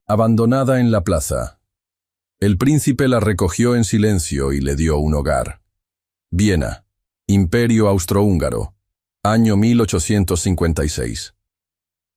Abandonada en la plaza. El príncipe la recogió en silencio y le dio un hogar. Viena, Imperio Austrohúngaro, año 1856.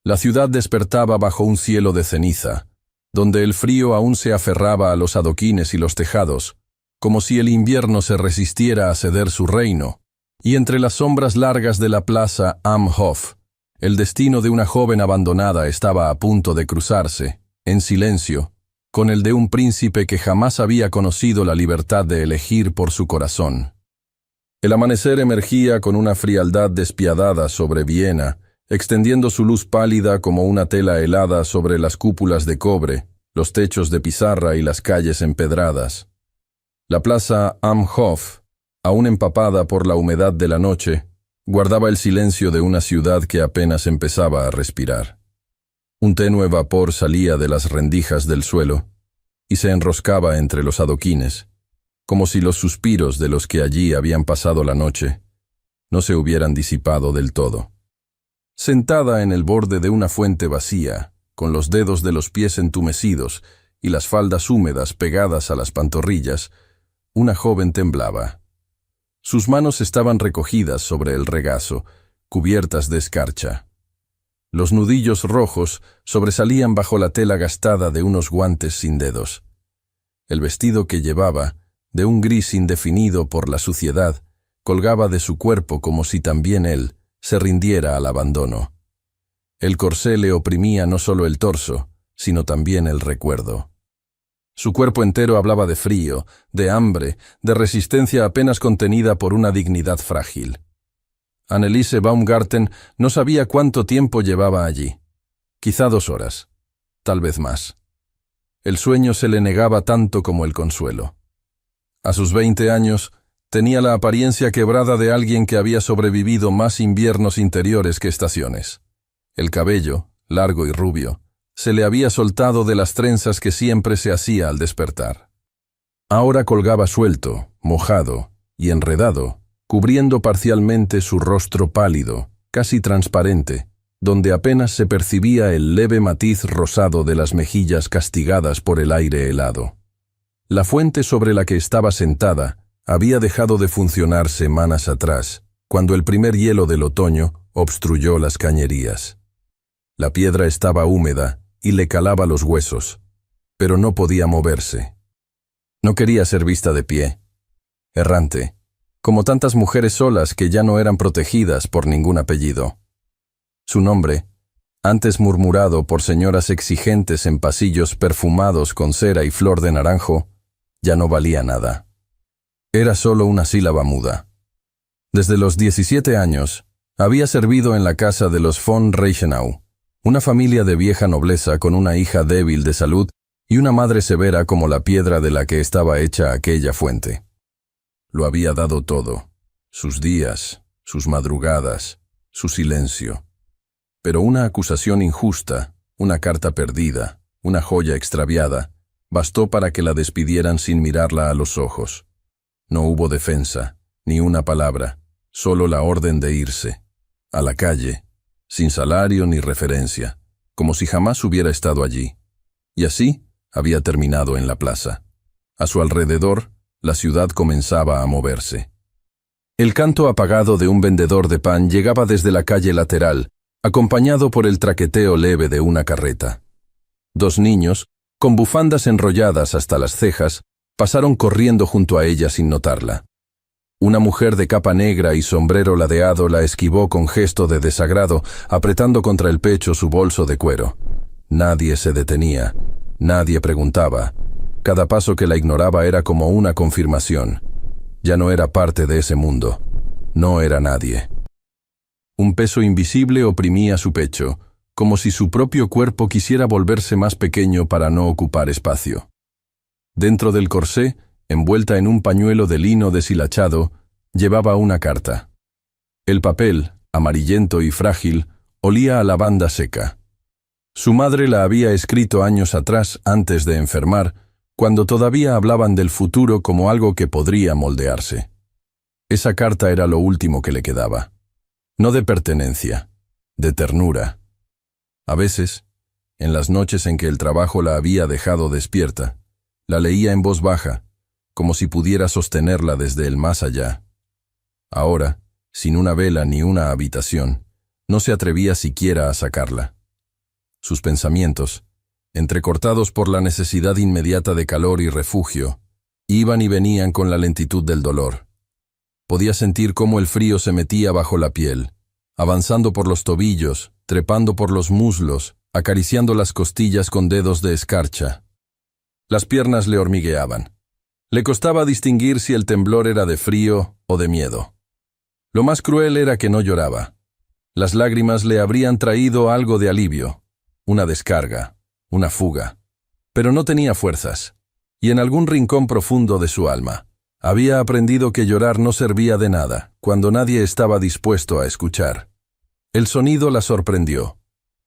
La ciudad despertaba bajo un cielo de ceniza, donde el frío aún se aferraba a los adoquines y los tejados, como si el invierno se resistiera a ceder su reino, y entre las sombras largas de la plaza Am Hof, el destino de una joven abandonada estaba a punto de cruzarse, en silencio, con el de un príncipe que jamás había conocido la libertad de elegir por su corazón. El amanecer emergía con una frialdad despiadada sobre Viena, extendiendo su luz pálida como una tela helada sobre las cúpulas de cobre, los techos de pizarra y las calles empedradas. La plaza Am Hof, aún empapada por la humedad de la noche, guardaba el silencio de una ciudad que apenas empezaba a respirar. Un tenue vapor salía de las rendijas del suelo y se enroscaba entre los adoquines, como si los suspiros de los que allí habían pasado la noche no se hubieran disipado del todo. Sentada en el borde de una fuente vacía, con los dedos de los pies entumecidos y las faldas húmedas pegadas a las pantorrillas, una joven temblaba. Sus manos estaban recogidas sobre el regazo, cubiertas de escarcha. Los nudillos rojos sobresalían bajo la tela gastada de unos guantes sin dedos. El vestido que llevaba, de un gris indefinido por la suciedad, colgaba de su cuerpo como si también él se rindiera al abandono. El corsé le oprimía no solo el torso, sino también el recuerdo. Su cuerpo entero hablaba de frío, de hambre, de resistencia apenas contenida por una dignidad frágil. Anneliese Baumgarten no sabía cuánto tiempo llevaba allí. Quizá 2 horas, tal vez más. El sueño se le negaba tanto como el consuelo. A sus 20 años, tenía la apariencia quebrada de alguien que había sobrevivido más inviernos interiores que estaciones. El cabello, largo y rubio, se le había soltado de las trenzas que siempre se hacía al despertar. Ahora colgaba suelto, mojado y enredado, cubriendo parcialmente su rostro pálido, casi transparente, donde apenas se percibía el leve matiz rosado de las mejillas castigadas por el aire helado. La fuente sobre la que estaba sentada había dejado de funcionar semanas atrás, cuando el primer hielo del otoño obstruyó las cañerías. La piedra estaba húmeda y le calaba los huesos, pero no podía moverse. No quería ser vista de pie, errante, como tantas mujeres solas que ya no eran protegidas por ningún apellido. Su nombre, antes murmurado por señoras exigentes en pasillos perfumados con cera y flor de naranjo, ya no valía nada. Era solo una sílaba muda. Desde los 17 años, había servido en la casa de los von Reichenau, una familia de vieja nobleza con una hija débil de salud y una madre severa como la piedra de la que estaba hecha aquella fuente. Lo había dado todo, sus días, sus madrugadas, su silencio. Pero una acusación injusta, una carta perdida, una joya extraviada, bastó para que la despidieran sin mirarla a los ojos. No hubo defensa, ni una palabra, solo la orden de irse, a la calle, sin salario ni referencia, como si jamás hubiera estado allí. Y así había terminado en la plaza. A su alrededor, la ciudad comenzaba a moverse. El canto apagado de un vendedor de pan llegaba desde la calle lateral, acompañado por el traqueteo leve de una carreta. 2 niños, con bufandas enrolladas hasta las cejas, pasaron corriendo junto a ella sin notarla. Una mujer de capa negra y sombrero ladeado la esquivó con gesto de desagrado, apretando contra el pecho su bolso de cuero. Nadie se detenía, nadie preguntaba. Cada paso que la ignoraba era como una confirmación. Ya no era parte de ese mundo. No era nadie. Un peso invisible oprimía su pecho, como si su propio cuerpo quisiera volverse más pequeño para no ocupar espacio. Dentro del corsé, envuelta en un pañuelo de lino deshilachado, llevaba una carta. El papel, amarillento y frágil, olía a lavanda seca. Su madre la había escrito años atrás, antes de enfermar, cuando todavía hablaban del futuro como algo que podría moldearse. Esa carta era lo último que le quedaba. No de pertenencia, de ternura. A veces, En las noches en que el trabajo la había dejado despierta, la leía en voz baja, como si pudiera sostenerla desde el más allá. Ahora, sin una vela ni una habitación, no se atrevía siquiera a sacarla. Sus pensamientos, entrecortados por la necesidad inmediata de calor y refugio, iban y venían con la lentitud del dolor. Podía sentir cómo el frío se metía bajo la piel, avanzando por los tobillos, trepando por los muslos, acariciando las costillas con dedos de escarcha. Las piernas le hormigueaban. Le costaba distinguir si el temblor era de frío o de miedo. Lo más cruel era que no lloraba. Las lágrimas le habrían traído algo de alivio, una descarga, una fuga. Pero no tenía fuerzas, y en algún rincón profundo de su alma, había aprendido que llorar no servía de nada, cuando nadie estaba dispuesto a escuchar. El sonido la sorprendió.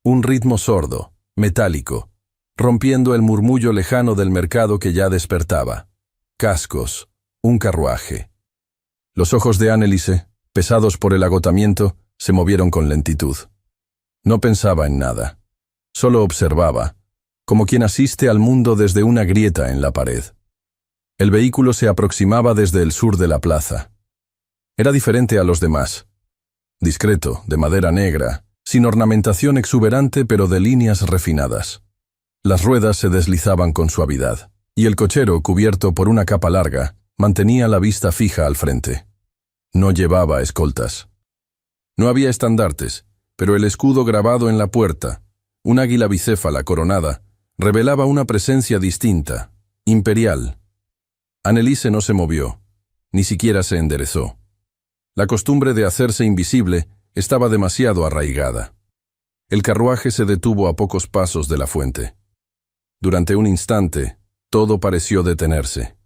Un ritmo sordo, metálico, rompiendo el murmullo lejano del mercado que ya despertaba. Cascos, un carruaje. Los ojos de Anneliese, pesados por el agotamiento, se movieron con lentitud. No pensaba en nada. Solo observaba, como quien asiste al mundo desde una grieta en la pared. El vehículo se aproximaba desde el sur de la plaza. Era diferente a los demás. Discreto, de madera negra, sin ornamentación exuberante pero de líneas refinadas. Las ruedas se deslizaban con suavidad, y el cochero, cubierto por una capa larga, mantenía la vista fija al frente. No llevaba escoltas. No había estandartes, pero el escudo grabado en la puerta, un águila bicéfala coronada, revelaba una presencia distinta, imperial. Anneliese no se movió, ni siquiera se enderezó. La costumbre de hacerse invisible estaba demasiado arraigada. El carruaje se detuvo a pocos pasos de la fuente. Durante un instante, todo pareció detenerse.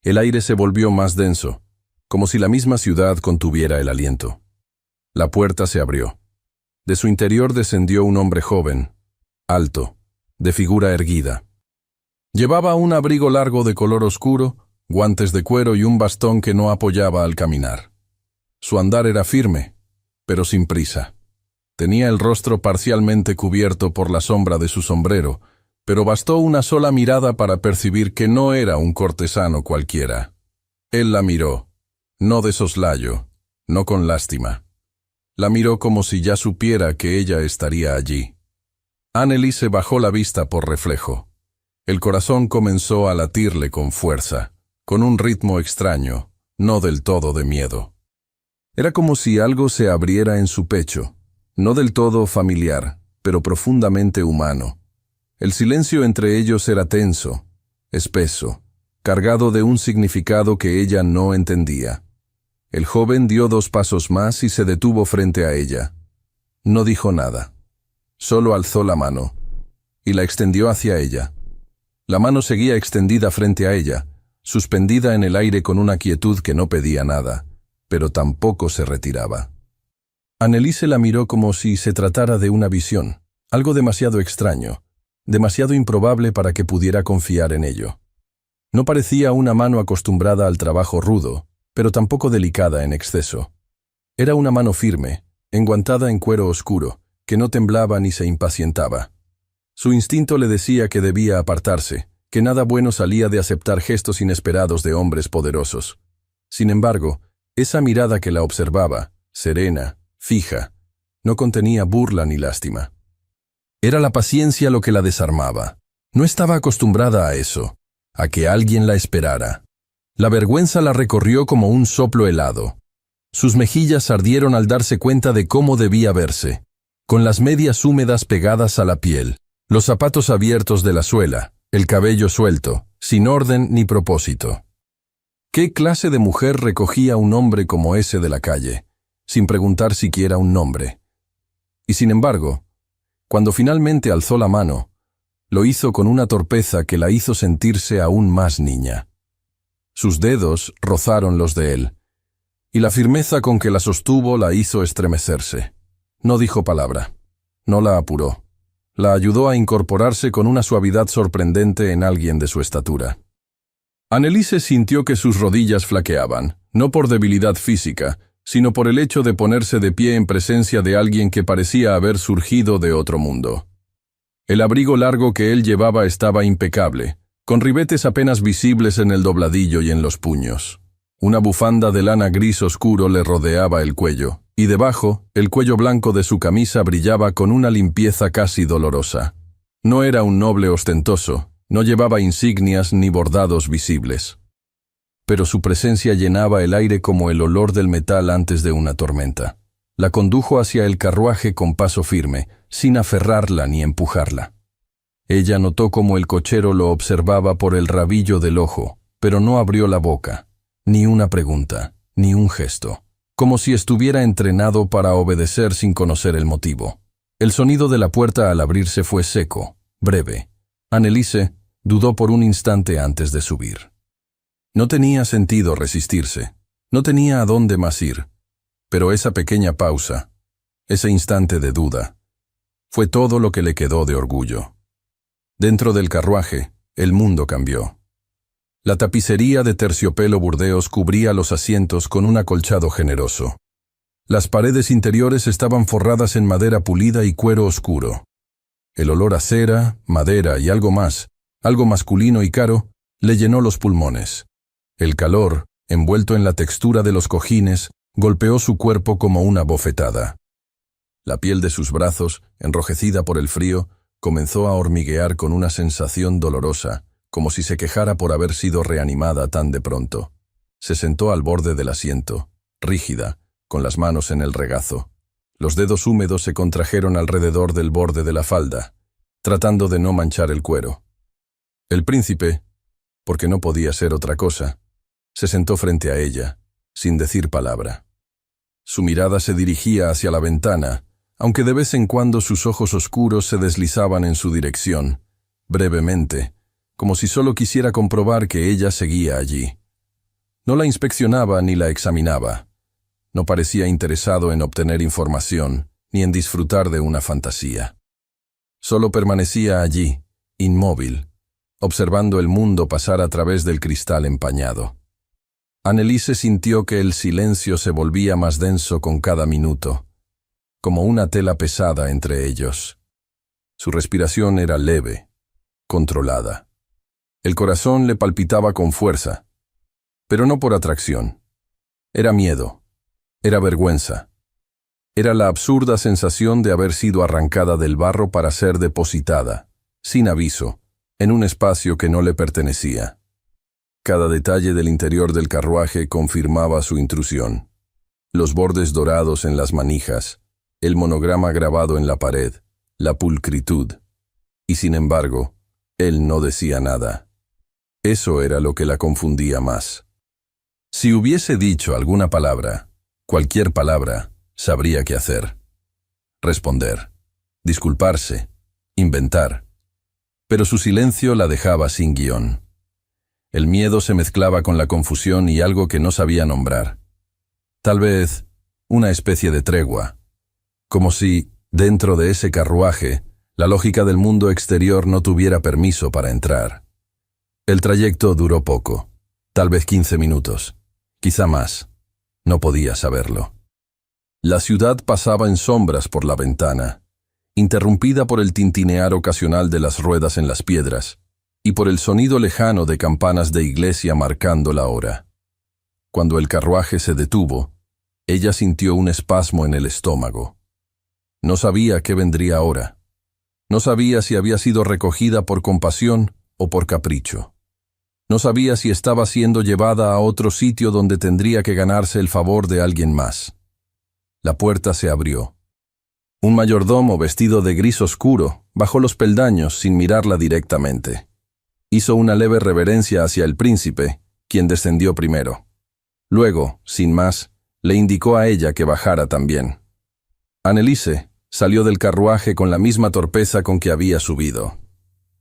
El aire se volvió más denso, como si la misma ciudad contuviera el aliento. La puerta se abrió. De su interior descendió un hombre joven, alto, de figura erguida. Llevaba un abrigo largo de color oscuro, guantes de cuero y un bastón que no apoyaba al caminar. Su andar era firme, pero sin prisa. Tenía el rostro parcialmente cubierto por la sombra de su sombrero, pero bastó una sola mirada para percibir que no era un cortesano cualquiera. Él la miró, no de soslayo, no con lástima. La miró como si ya supiera que ella estaría allí. Anneliese bajó la vista por reflejo. El corazón comenzó a latirle con fuerza, con un ritmo extraño, no del todo de miedo. Era como si algo se abriera en su pecho, no del todo familiar, pero profundamente humano. El silencio entre ellos era tenso, espeso, cargado de un significado que ella no entendía. El joven dio 2 pasos más y se detuvo frente a ella. No dijo nada. Solo alzó la mano, y la extendió hacia ella. La mano seguía extendida frente a ella, suspendida en el aire con una quietud que no pedía nada, pero tampoco se retiraba. Anneliese la miró como si se tratara de una visión, algo demasiado extraño, demasiado improbable para que pudiera confiar en ello. No parecía una mano acostumbrada al trabajo rudo, pero tampoco delicada en exceso. Era una mano firme, enguantada en cuero oscuro, que no temblaba ni se impacientaba. Su instinto le decía que debía apartarse, que nada bueno salía de aceptar gestos inesperados de hombres poderosos. Sin embargo, esa mirada que la observaba, serena, fija, no contenía burla ni lástima. Era la paciencia lo que la desarmaba. No estaba acostumbrada a eso, a que alguien la esperara. La vergüenza la recorrió como un soplo helado. Sus mejillas ardieron al darse cuenta de cómo debía verse, con las medias húmedas pegadas a la piel, los zapatos abiertos de la suela, el cabello suelto, sin orden ni propósito. ¿Qué clase de mujer recogía un hombre como ese de la calle, sin preguntar siquiera un nombre? Y sin embargo, cuando finalmente alzó la mano, lo hizo con una torpeza que la hizo sentirse aún más niña. Sus dedos rozaron los de él, y la firmeza con que la sostuvo la hizo estremecerse. No dijo palabra, no la apuró. La ayudó a incorporarse con una suavidad sorprendente en alguien de su estatura. Anneliese sintió que sus rodillas flaqueaban, no por debilidad física, sino por el hecho de ponerse de pie en presencia de alguien que parecía haber surgido de otro mundo. El abrigo largo que él llevaba estaba impecable, con ribetes apenas visibles en el dobladillo y en los puños. Una bufanda de lana gris oscuro le rodeaba el cuello, y debajo, el cuello blanco de su camisa brillaba con una limpieza casi dolorosa. No era un noble ostentoso, no llevaba insignias ni bordados visibles. Pero su presencia llenaba el aire como el olor del metal antes de una tormenta. La condujo hacia el carruaje con paso firme, sin aferrarla ni empujarla. Ella notó cómo el cochero lo observaba por el rabillo del ojo, pero no abrió la boca, ni una pregunta, ni un gesto, como si estuviera entrenado para obedecer sin conocer el motivo. El sonido de la puerta al abrirse fue seco, breve. Anneliese dudó por un instante antes de subir. No tenía sentido resistirse, no tenía a dónde más ir, pero esa pequeña pausa, ese instante de duda, fue todo lo que le quedó de orgullo. Dentro del carruaje, el mundo cambió. La tapicería de terciopelo burdeos cubría los asientos con un acolchado generoso. Las paredes interiores estaban forradas en madera pulida y cuero oscuro. El olor a cera, madera y algo más, algo masculino y caro, le llenó los pulmones. El calor, envuelto en la textura de los cojines, golpeó su cuerpo como una bofetada. La piel de sus brazos, enrojecida por el frío, comenzó a hormiguear con una sensación dolorosa, como si se quejara por haber sido reanimada tan de pronto. Se sentó al borde del asiento, rígida, con las manos en el regazo. Los dedos húmedos se contrajeron alrededor del borde de la falda, tratando de no manchar el cuero. El príncipe, porque no podía ser otra cosa, se sentó frente a ella, sin decir palabra. Su mirada se dirigía hacia la ventana, aunque de vez en cuando sus ojos oscuros se deslizaban en su dirección, brevemente, como si solo quisiera comprobar que ella seguía allí. No la inspeccionaba ni la examinaba. No parecía interesado en obtener información, ni en disfrutar de una fantasía. Solo permanecía allí, inmóvil, observando el mundo pasar a través del cristal empañado. Anneliese sintió que el silencio se volvía más denso con cada minuto, como una tela pesada entre ellos. Su respiración era leve, controlada. El corazón le palpitaba con fuerza, pero no por atracción. Era miedo, era vergüenza. Era la absurda sensación de haber sido arrancada del barro para ser depositada, sin aviso, en un espacio que no le pertenecía. Cada detalle del interior del carruaje confirmaba su intrusión. Los bordes dorados en las manijas, el monograma grabado en la pared, la pulcritud. Y sin embargo, él no decía nada. Eso era lo que la confundía más. Si hubiese dicho alguna palabra, cualquier palabra, sabría qué hacer. Responder, disculparse, inventar. Pero su silencio la dejaba sin guión. El miedo se mezclaba con la confusión y algo que no sabía nombrar. Tal vez una especie de tregua. Como si, dentro de ese carruaje, la lógica del mundo exterior no tuviera permiso para entrar. El trayecto duró poco, tal vez 15 minutos, quizá más. No podía saberlo. La ciudad pasaba en sombras por la ventana, interrumpida por el tintinear ocasional de las ruedas en las piedras y por el sonido lejano de campanas de iglesia marcando la hora. Cuando el carruaje se detuvo, ella sintió un espasmo en el estómago. No sabía qué vendría ahora. No sabía si había sido recogida por compasión o por capricho. No sabía si estaba siendo llevada a otro sitio donde tendría que ganarse el favor de alguien más. La puerta se abrió. Un mayordomo vestido de gris oscuro bajó los peldaños sin mirarla directamente. Hizo una leve reverencia hacia el príncipe, quien descendió primero. Luego, sin más, le indicó a ella que bajara también. Anneliese salió del carruaje con la misma torpeza con que había subido.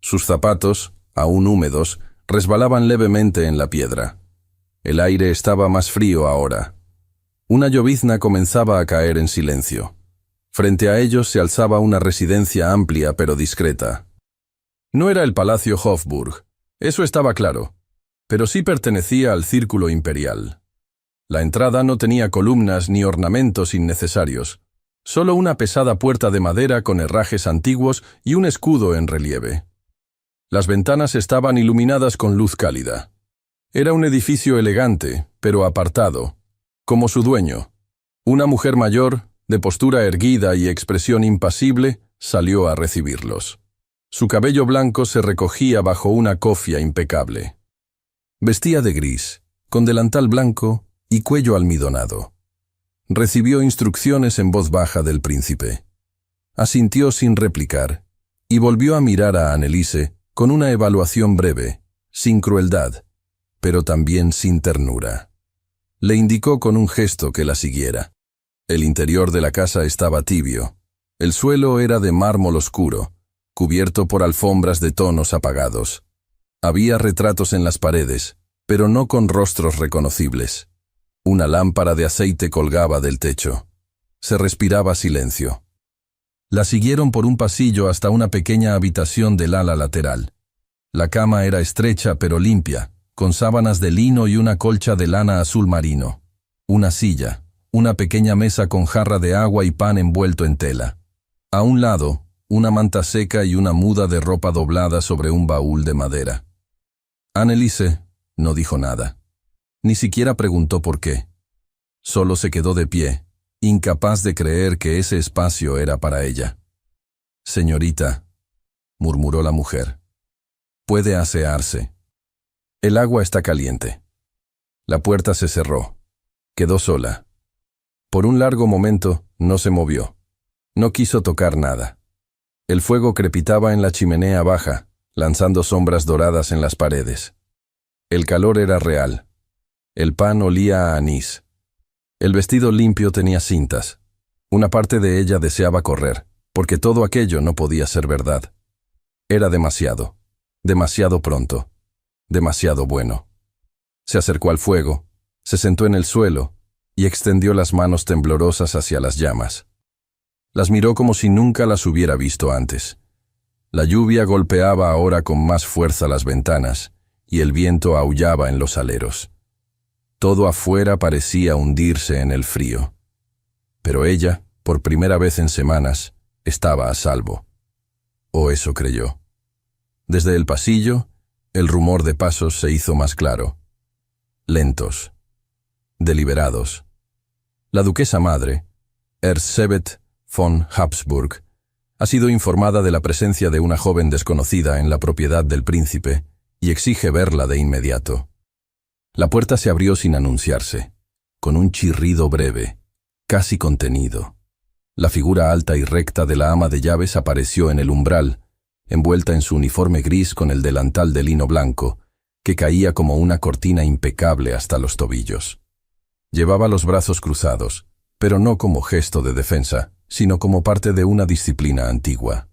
Sus zapatos, aún húmedos, resbalaban levemente en la piedra. El aire estaba más frío ahora. Una llovizna comenzaba a caer en silencio. Frente a ellos se alzaba una residencia amplia pero discreta. No era el Palacio Hofburg, eso estaba claro, pero sí pertenecía al círculo imperial. La entrada no tenía columnas ni ornamentos innecesarios, Solo una pesada puerta de madera con herrajes antiguos y un escudo en relieve. Las ventanas estaban iluminadas con luz cálida. Era un edificio elegante, pero apartado, como su dueño. Una mujer mayor, de postura erguida y expresión impasible, salió a recibirlos. Su cabello blanco se recogía bajo una cofia impecable. Vestía de gris, con delantal blanco y cuello almidonado. Recibió instrucciones en voz baja del príncipe. Asintió sin replicar y volvió a mirar a Anneliese con una evaluación breve, sin crueldad, pero también sin ternura. Le indicó con un gesto que la siguiera. El interior de la casa estaba tibio. El suelo era de mármol oscuro, cubierto por alfombras de tonos apagados. Había retratos en las paredes, pero no con rostros reconocibles. Una lámpara de aceite colgaba del techo. Se respiraba silencio. La siguieron por un pasillo hasta una pequeña habitación del ala lateral. La cama era estrecha pero limpia, con sábanas de lino y una colcha de lana azul marino. Una silla, una pequeña mesa con jarra de agua y pan envuelto en tela. A un lado, una manta seca y una muda de ropa doblada sobre un baúl de madera. Anneliese no dijo nada. Ni siquiera preguntó por qué. Solo se quedó de pie, incapaz de creer que ese espacio era para ella. «Señorita», murmuró la mujer, «puede asearse. El agua está caliente». La puerta se cerró. Quedó sola. Por un largo momento no se movió. No quiso tocar nada. El fuego crepitaba en la chimenea baja, lanzando sombras doradas en las paredes. El calor era real. El pan olía a anís. El vestido limpio tenía cintas. Una parte de ella deseaba correr, porque todo aquello no podía ser verdad. Era demasiado pronto, demasiado bueno. Se acercó al fuego, se sentó en el suelo y extendió las manos temblorosas hacia las llamas. Las miró como si nunca las hubiera visto antes. La lluvia golpeaba ahora con más fuerza las ventanas y el viento aullaba en los aleros. Todo afuera parecía hundirse en el frío. Pero ella, por primera vez en semanas, estaba a salvo. O eso creyó. Desde el pasillo, el rumor de pasos se hizo más claro. Lentos. Deliberados. La duquesa madre, Erzsébet von Habsburg, ha sido informada de la presencia de una joven desconocida en la propiedad del príncipe y exige verla de inmediato. La puerta se abrió sin anunciarse, con un chirrido breve, casi contenido. La figura alta y recta de la ama de llaves apareció en el umbral, envuelta en su uniforme gris con el delantal de lino blanco, que caía como una cortina impecable hasta los tobillos. Llevaba los brazos cruzados, pero no como gesto de defensa, sino como parte de una disciplina antigua.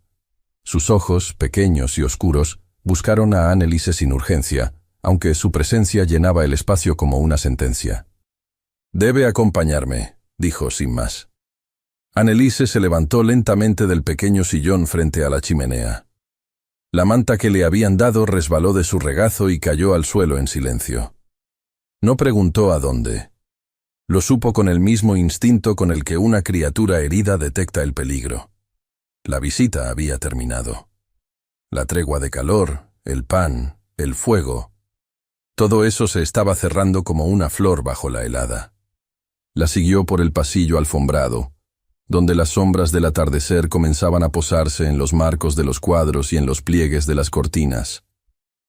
Sus ojos, pequeños y oscuros, buscaron a Anneliese sin urgencia, aunque su presencia llenaba el espacio como una sentencia. «Debe acompañarme», dijo sin más. Anneliese se levantó lentamente del pequeño sillón frente a la chimenea. La manta que le habían dado resbaló de su regazo y cayó al suelo en silencio. No preguntó a dónde. Lo supo con el mismo instinto con el que una criatura herida detecta el peligro. La visita había terminado. La tregua de calor, el pan, el fuego, todo eso se estaba cerrando como una flor bajo la helada. La siguió por el pasillo alfombrado, donde las sombras del atardecer comenzaban a posarse en los marcos de los cuadros y en los pliegues de las cortinas.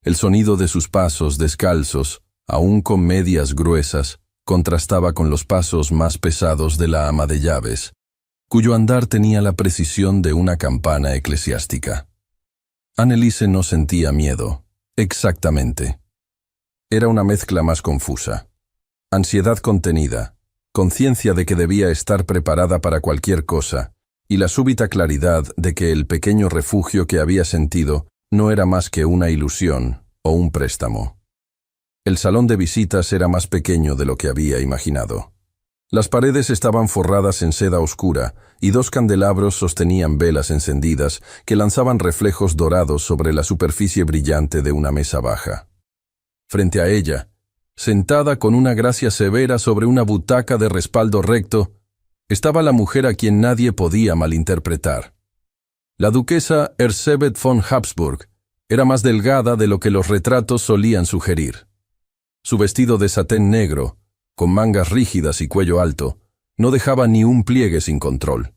El sonido de sus pasos descalzos, aún con medias gruesas, contrastaba con los pasos más pesados de la ama de llaves, cuyo andar tenía la precisión de una campana eclesiástica. Anneliese no sentía miedo, exactamente. Era una mezcla más confusa. Ansiedad contenida, conciencia de que debía estar preparada para cualquier cosa, y la súbita claridad de que el pequeño refugio que había sentido no era más que una ilusión o un préstamo. El salón de visitas era más pequeño de lo que había imaginado. Las paredes estaban forradas en seda oscura y 2 candelabros sostenían velas encendidas que lanzaban reflejos dorados sobre la superficie brillante de una mesa baja. Frente a ella, sentada con una gracia severa sobre una butaca de respaldo recto, estaba la mujer a quien nadie podía malinterpretar. La duquesa Erzsébet von Habsburg era más delgada de lo que los retratos solían sugerir. Su vestido de satén negro, con mangas rígidas y cuello alto, no dejaba ni un pliegue sin control.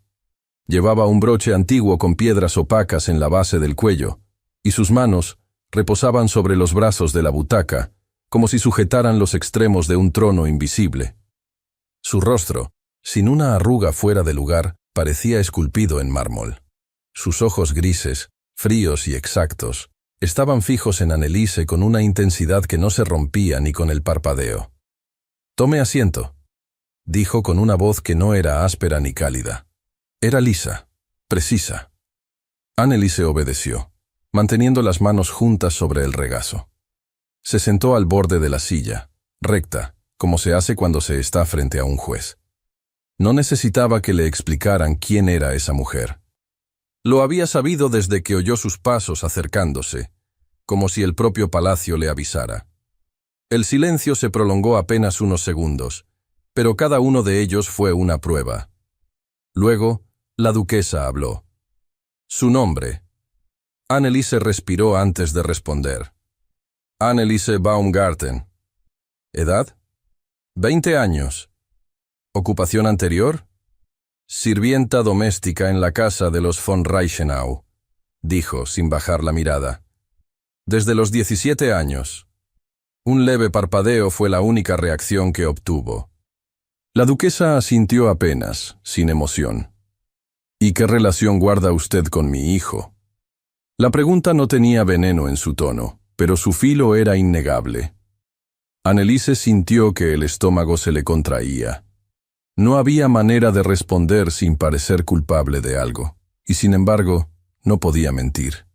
Llevaba un broche antiguo con piedras opacas en la base del cuello, y sus manos reposaban sobre los brazos de la butaca, como si sujetaran los extremos de un trono invisible. Su rostro, sin una arruga fuera de lugar, parecía esculpido en mármol. Sus ojos grises, fríos y exactos, estaban fijos en Anneliese con una intensidad que no se rompía ni con el parpadeo. «Tome asiento», dijo con una voz que no era áspera ni cálida. Era lisa, precisa. Anneliese obedeció, manteniendo las manos juntas sobre el regazo. Se sentó al borde de la silla, recta, como se hace cuando se está frente a un juez. No necesitaba que le explicaran quién era esa mujer. Lo había sabido desde que oyó sus pasos acercándose, como si el propio palacio le avisara. El silencio se prolongó apenas unos segundos, pero cada uno de ellos fue una prueba. Luego, la duquesa habló. Su nombre. Anneliese respiró antes de responder. Anneliese Baumgarten. ¿Edad? 20 años. ¿Ocupación anterior? Sirvienta doméstica en la casa de los von Reichenau, dijo sin bajar la mirada. Desde los 17 años. Un leve parpadeo fue la única reacción que obtuvo. La duquesa asintió apenas, sin emoción. ¿Y qué relación guarda usted con mi hijo? La pregunta no tenía veneno en su tono, pero su filo era innegable. Anneliese sintió que el estómago se le contraía. No había manera de responder sin parecer culpable de algo, y sin embargo, no podía mentir.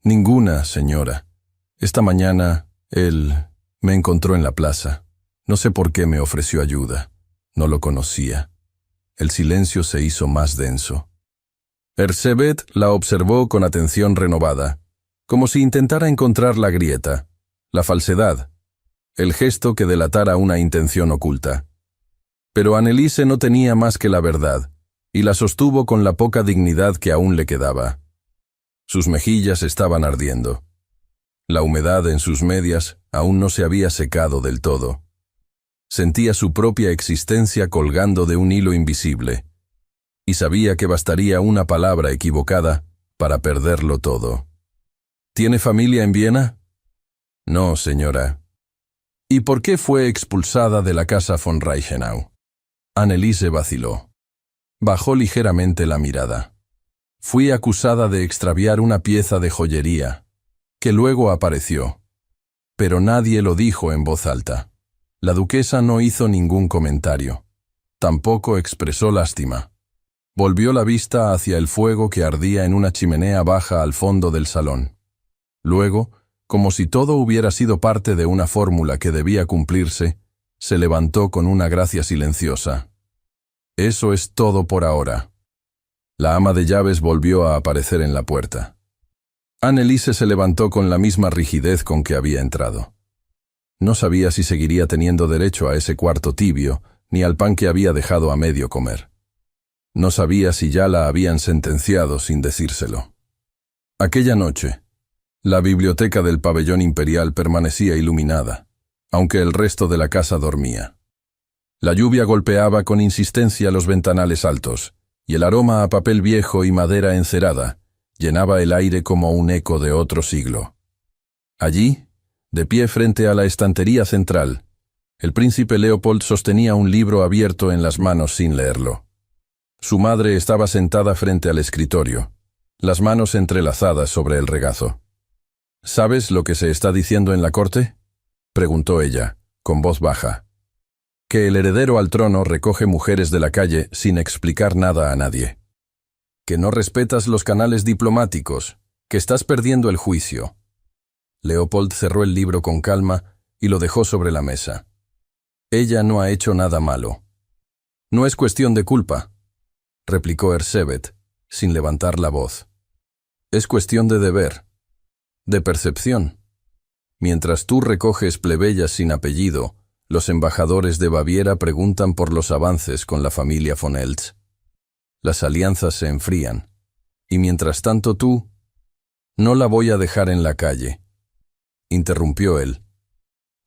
Ninguna, señora. Esta mañana, él me encontró en la plaza. No sé por qué me ofreció ayuda. No lo conocía. El silencio se hizo más denso. Erzsébet la observó con atención renovada, como si intentara encontrar la grieta, la falsedad, el gesto que delatara una intención oculta. Pero Anneliese no tenía más que la verdad, y la sostuvo con la poca dignidad que aún le quedaba. Sus mejillas estaban ardiendo. La humedad en sus medias aún no se había secado del todo. Sentía su propia existencia colgando de un hilo invisible, y sabía que bastaría una palabra equivocada para perderlo todo. ¿Tiene familia en Viena? No, señora. ¿Y por qué fue expulsada de la casa von Reichenau? Anneliese vaciló. Bajó ligeramente la mirada. Fui acusada de extraviar una pieza de joyería, que luego apareció. Pero nadie lo dijo en voz alta. La duquesa no hizo ningún comentario. Tampoco expresó lástima. Volvió la vista hacia el fuego que ardía en una chimenea baja al fondo del salón. Luego, como si todo hubiera sido parte de una fórmula que debía cumplirse, se levantó con una gracia silenciosa. Eso es todo por ahora. La ama de llaves volvió a aparecer en la puerta. Anneliese se levantó con la misma rigidez con que había entrado. No sabía si seguiría teniendo derecho a ese cuarto tibio, ni al pan que había dejado a medio comer. No sabía si ya la habían sentenciado sin decírselo. Aquella noche, la biblioteca del pabellón imperial permanecía iluminada, aunque el resto de la casa dormía. La lluvia golpeaba con insistencia los ventanales altos, y el aroma a papel viejo y madera encerada llenaba el aire como un eco de otro siglo. Allí, de pie frente a la estantería central, el príncipe Leopold sostenía un libro abierto en las manos sin leerlo. Su madre estaba sentada frente al escritorio, las manos entrelazadas sobre el regazo. ¿Sabes lo que se está diciendo en la corte?, preguntó ella, con voz baja. Que el heredero al trono recoge mujeres de la calle sin explicar nada a nadie. Que no respetas los canales diplomáticos, que estás perdiendo el juicio. Leopold cerró el libro con calma y lo dejó sobre la mesa. Ella no ha hecho nada malo. No es cuestión de culpa, replicó Erzsébet, sin levantar la voz. Es cuestión de deber, de percepción. Mientras tú recoges plebeyas sin apellido, Los embajadores de Baviera preguntan por los avances con la familia von Eltz. Las alianzas se enfrían. Y mientras tanto tú... No la voy a dejar en la calle, interrumpió él.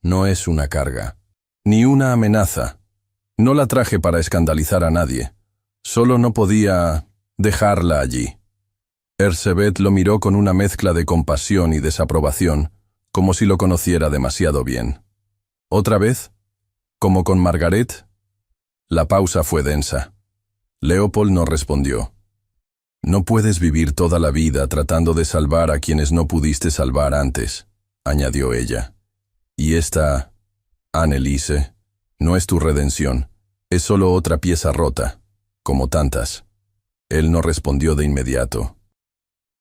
No es una carga, ni una amenaza. No la traje para escandalizar a nadie. Solo no podía dejarla allí. Erzsébet lo miró con una mezcla de compasión y desaprobación, como si lo conociera demasiado bien. ¿Otra vez? ¿Como con Margaret? La pausa fue densa. Leopold no respondió. No puedes vivir toda la vida tratando de salvar a quienes no pudiste salvar antes, añadió ella. Y esta, Anneliese, no es tu redención, es solo otra pieza rota, como tantas. Él no respondió de inmediato.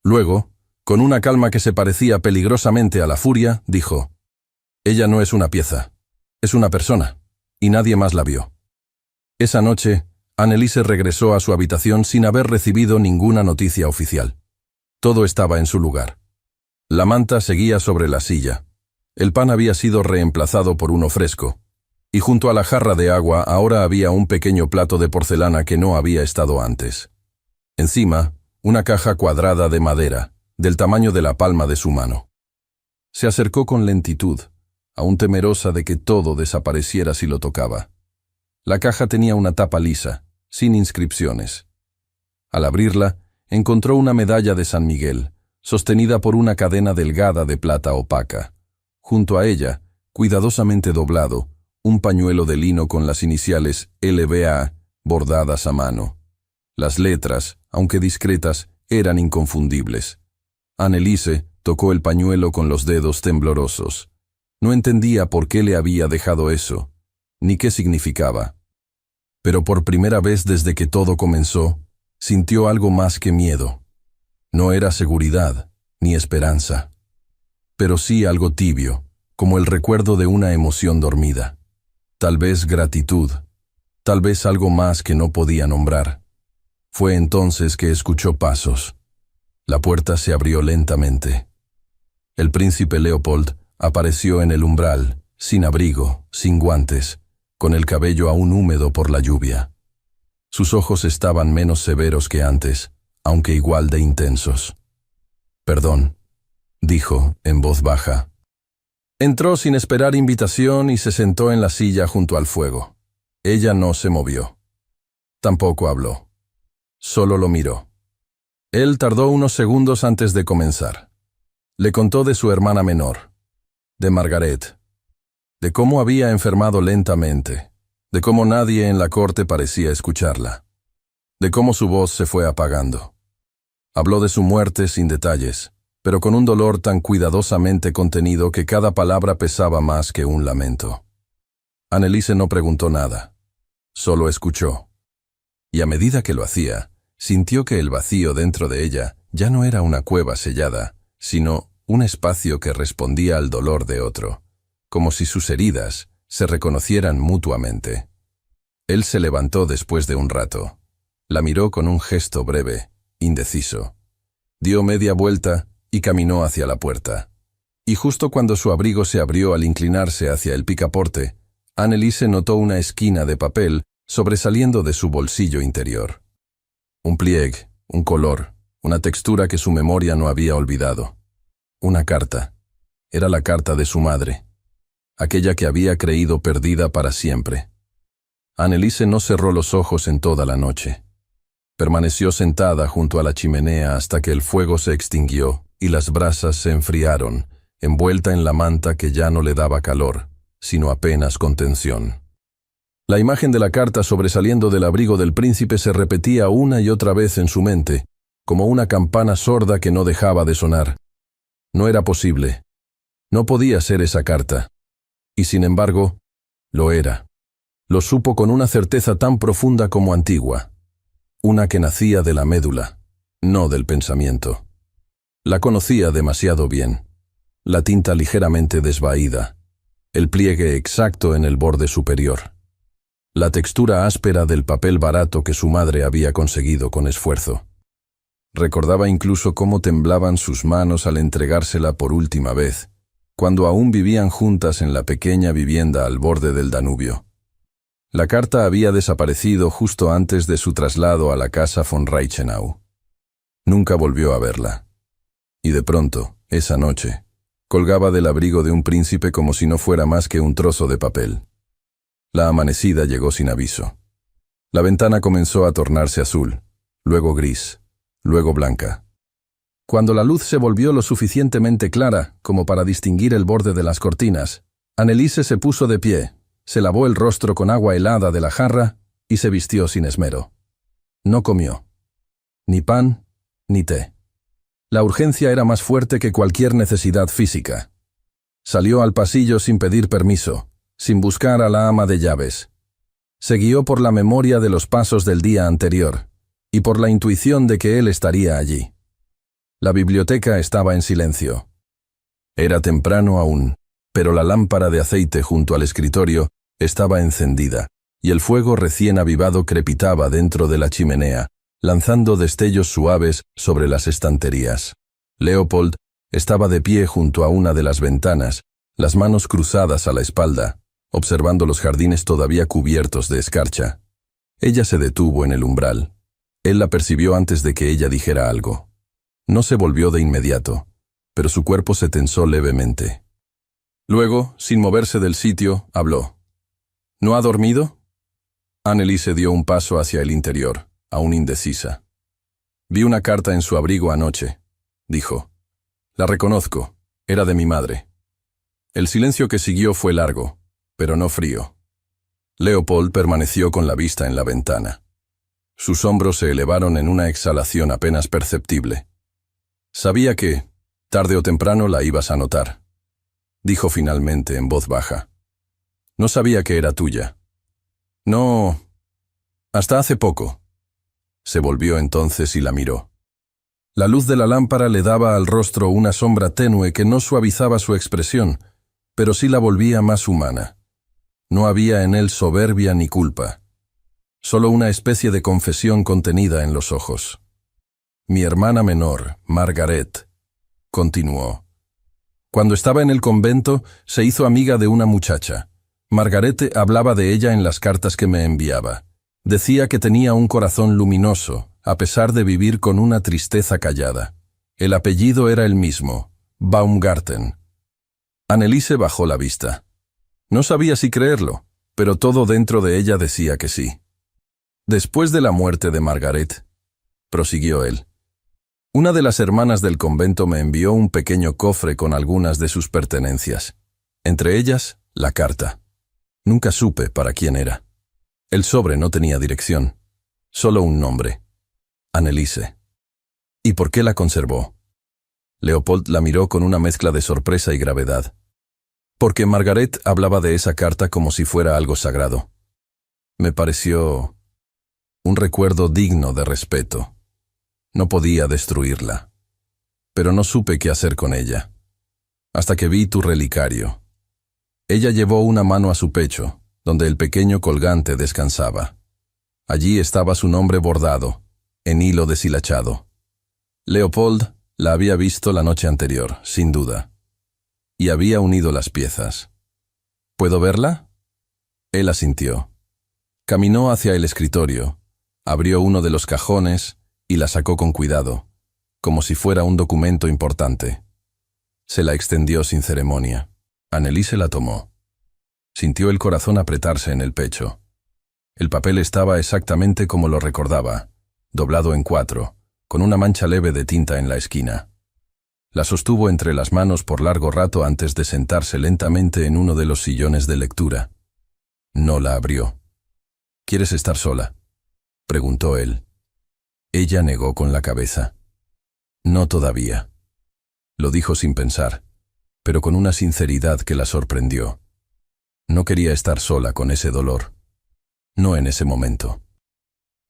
Luego, con una calma que se parecía peligrosamente a la furia, dijo: Ella no es una pieza, es una persona, y nadie más la vio. Esa noche, Anneliese regresó a su habitación sin haber recibido ninguna noticia oficial. Todo estaba en su lugar. La manta seguía sobre la silla. El pan había sido reemplazado por uno fresco, y junto a la jarra de agua ahora había un pequeño plato de porcelana que no había estado antes. Encima, una caja cuadrada de madera, del tamaño de la palma de su mano. Se acercó con lentitud, aún temerosa de que todo desapareciera si lo tocaba. La caja tenía una tapa lisa, sin inscripciones. Al abrirla, encontró una medalla de San Miguel, sostenida por una cadena delgada de plata opaca. Junto a ella, cuidadosamente doblado, un pañuelo de lino con las iniciales LBA bordadas a mano. Las letras, aunque discretas, eran inconfundibles. Anneliese tocó el pañuelo con los dedos temblorosos. No entendía por qué le había dejado eso, ni qué significaba. Pero por primera vez desde que todo comenzó, sintió algo más que miedo. No era seguridad, ni esperanza, pero sí algo tibio, como el recuerdo de una emoción dormida. Tal vez gratitud, tal vez algo más que no podía nombrar. Fue entonces que escuchó pasos. La puerta se abrió lentamente. El príncipe Leopold apareció en el umbral, sin abrigo, sin guantes, con el cabello aún húmedo por la lluvia. Sus ojos estaban menos severos que antes, aunque igual de intensos. «Perdón», dijo en voz baja. Entró sin esperar invitación y se sentó en la silla junto al fuego. Ella no se movió. Tampoco habló. Solo lo miró. Él tardó unos segundos antes de comenzar. Le contó de su hermana menor, de Margaret, de cómo había enfermado lentamente, de cómo nadie en la corte parecía escucharla, de cómo su voz se fue apagando. Habló de su muerte sin detalles, pero con un dolor tan cuidadosamente contenido que cada palabra pesaba más que un lamento. Anneliese no preguntó nada, solo escuchó. Y a medida que lo hacía, sintió que el vacío dentro de ella ya no era una cueva sellada, sino un espacio que respondía al dolor de otro, como si sus heridas se reconocieran mutuamente. Él se levantó después de un rato. La miró con un gesto breve, indeciso. Dio media vuelta y caminó hacia la puerta. Y justo cuando su abrigo se abrió al inclinarse hacia el picaporte, Anneliese notó una esquina de papel sobresaliendo de su bolsillo interior. Un pliegue, un color, una textura que su memoria no había olvidado. Una carta. Era la carta de su madre, aquella que había creído perdida para siempre. Anneliese no cerró los ojos en toda la noche. Permaneció sentada junto a la chimenea hasta que el fuego se extinguió y las brasas se enfriaron, envuelta en la manta que ya no le daba calor, sino apenas contención. La imagen de la carta sobresaliendo del abrigo del príncipe se repetía una y otra vez en su mente, como una campana sorda que no dejaba de sonar. No era posible. No podía ser esa carta. Y sin embargo, lo era. Lo supo con una certeza tan profunda como antigua. Una que nacía de la médula, no del pensamiento. La conocía demasiado bien. La tinta ligeramente desvaída. El pliegue exacto en el borde superior. La textura áspera del papel barato que su madre había conseguido con esfuerzo. Recordaba incluso cómo temblaban sus manos al entregársela por última vez, cuando aún vivían juntas en la pequeña vivienda al borde del Danubio. La carta había desaparecido justo antes de su traslado a la casa von Reichenau. Nunca volvió a verla. Y de pronto, esa noche, colgaba del abrigo de un príncipe como si no fuera más que un trozo de papel. La amanecida llegó sin aviso. La ventana comenzó a tornarse azul, luego gris, luego blanca. Cuando la luz se volvió lo suficientemente clara como para distinguir el borde de las cortinas, Anneliese se puso de pie, se lavó el rostro con agua helada de la jarra y se vistió sin esmero. No comió. Ni pan, ni té. La urgencia era más fuerte que cualquier necesidad física. Salió al pasillo sin pedir permiso, sin buscar a la ama de llaves. Se guió por la memoria de los pasos del día anterior y por la intuición de que él estaría allí. La biblioteca estaba en silencio. Era temprano aún, pero la lámpara de aceite junto al escritorio estaba encendida, y el fuego recién avivado crepitaba dentro de la chimenea, lanzando destellos suaves sobre las estanterías. Leopold estaba de pie junto a una de las ventanas, las manos cruzadas a la espalda, observando los jardines todavía cubiertos de escarcha. Ella se detuvo en el umbral. Él la percibió antes de que ella dijera algo. No se volvió de inmediato, pero su cuerpo se tensó levemente. Luego, sin moverse del sitio, habló. ¿No ha dormido? Anneliese dio un paso hacia el interior, aún indecisa. Vi una carta en su abrigo anoche, dijo. La reconozco, era de mi madre. El silencio que siguió fue largo, pero no frío. Leopold permaneció con la vista en la ventana. Sus hombros se elevaron en una exhalación apenas perceptible. Sabía que, tarde o temprano, la ibas a notar. Dijo finalmente en voz baja. No sabía que era tuya. No, hasta hace poco. Se volvió entonces y la miró. La luz de la lámpara le daba al rostro una sombra tenue que no suavizaba su expresión, pero sí la volvía más humana. No había en él soberbia ni culpa. Solo una especie de confesión contenida en los ojos. Mi hermana menor, Margaret, continuó. Cuando estaba en el convento, se hizo amiga de una muchacha. Margaret hablaba de ella en las cartas que me enviaba. Decía que tenía un corazón luminoso, a pesar de vivir con una tristeza callada. El apellido era el mismo, Baumgarten. Anneliese bajó la vista. No sabía si creerlo, pero todo dentro de ella decía que sí. Después de la muerte de Margaret, prosiguió él, una de las hermanas del convento me envió un pequeño cofre con algunas de sus pertenencias. Entre ellas, la carta. Nunca supe para quién era. El sobre no tenía dirección, solo un nombre. Anneliese. ¿Y por qué la conservó? Leopold la miró con una mezcla de sorpresa y gravedad. Porque Margaret hablaba de esa carta como si fuera algo sagrado. Me pareció un recuerdo digno de respeto. No podía destruirla. Pero no supe qué hacer con ella. Hasta que vi tu relicario. Ella llevó una mano a su pecho, donde el pequeño colgante descansaba. Allí estaba su nombre bordado, en hilo deshilachado. Leopold la había visto la noche anterior, sin duda, y había unido las piezas. ¿Puedo verla? Él asintió. Caminó hacia el escritorio, abrió uno de los cajones y la sacó con cuidado, como si fuera un documento importante. Se la extendió sin ceremonia. Anneliese la tomó. Sintió el corazón apretarse en el pecho. El papel estaba exactamente como lo recordaba, doblado en 4, con una mancha leve de tinta en la esquina. La sostuvo entre las manos por largo rato antes de sentarse lentamente en uno de los sillones de lectura. No la abrió. ¿Quieres estar sola?, preguntó él. Ella negó con la cabeza. No todavía. Lo dijo sin pensar, pero con una sinceridad que la sorprendió. No quería estar sola con ese dolor. No en ese momento.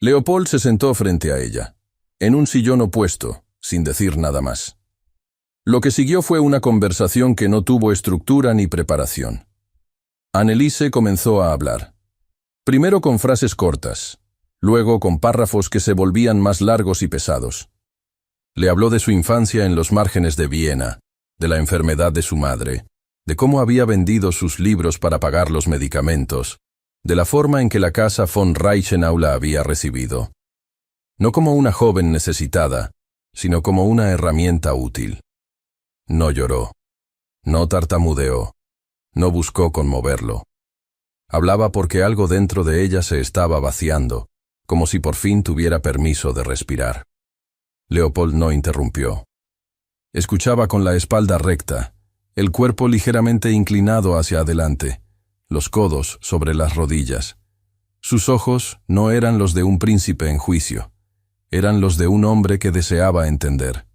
Leopold se sentó frente a ella, en un sillón opuesto, sin decir nada más. Lo que siguió fue una conversación que no tuvo estructura ni preparación. Anneliese comenzó a hablar. Primero con frases cortas, luego con párrafos que se volvían más largos y pesados. Le habló de su infancia en los márgenes de Viena, de la enfermedad de su madre, de cómo había vendido sus libros para pagar los medicamentos, de la forma en que la casa von Reichenau la había recibido. No como una joven necesitada, sino como una herramienta útil. No lloró, no tartamudeó, no buscó conmoverlo. Hablaba porque algo dentro de ella se estaba vaciando, como si por fin tuviera permiso de respirar. Leopold no interrumpió. Escuchaba con la espalda recta, el cuerpo ligeramente inclinado hacia adelante, los codos sobre las rodillas. Sus ojos no eran los de un príncipe en juicio, eran los de un hombre que deseaba entender.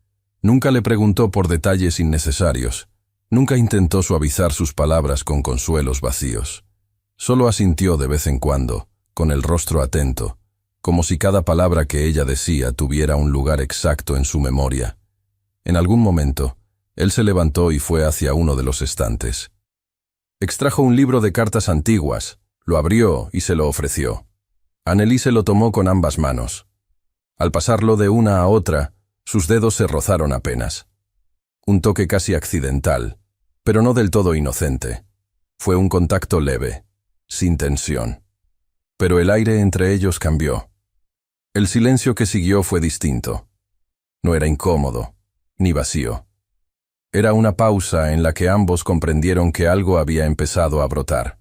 Nunca le preguntó por detalles innecesarios, nunca intentó suavizar sus palabras con consuelos vacíos. Solo asintió de vez en cuando, con el rostro atento, como si cada palabra que ella decía tuviera un lugar exacto en su memoria. En algún momento, él se levantó y fue hacia uno de los estantes. Extrajo un libro de cartas antiguas, lo abrió y se lo ofreció. Anneliese lo tomó con ambas manos. Al pasarlo de una a otra, sus dedos se rozaron apenas. Un toque casi accidental, pero no del todo inocente. Fue un contacto leve, sin tensión. Pero el aire entre ellos cambió. El silencio que siguió fue distinto. No era incómodo, ni vacío. Era una pausa en la que ambos comprendieron que algo había empezado a brotar.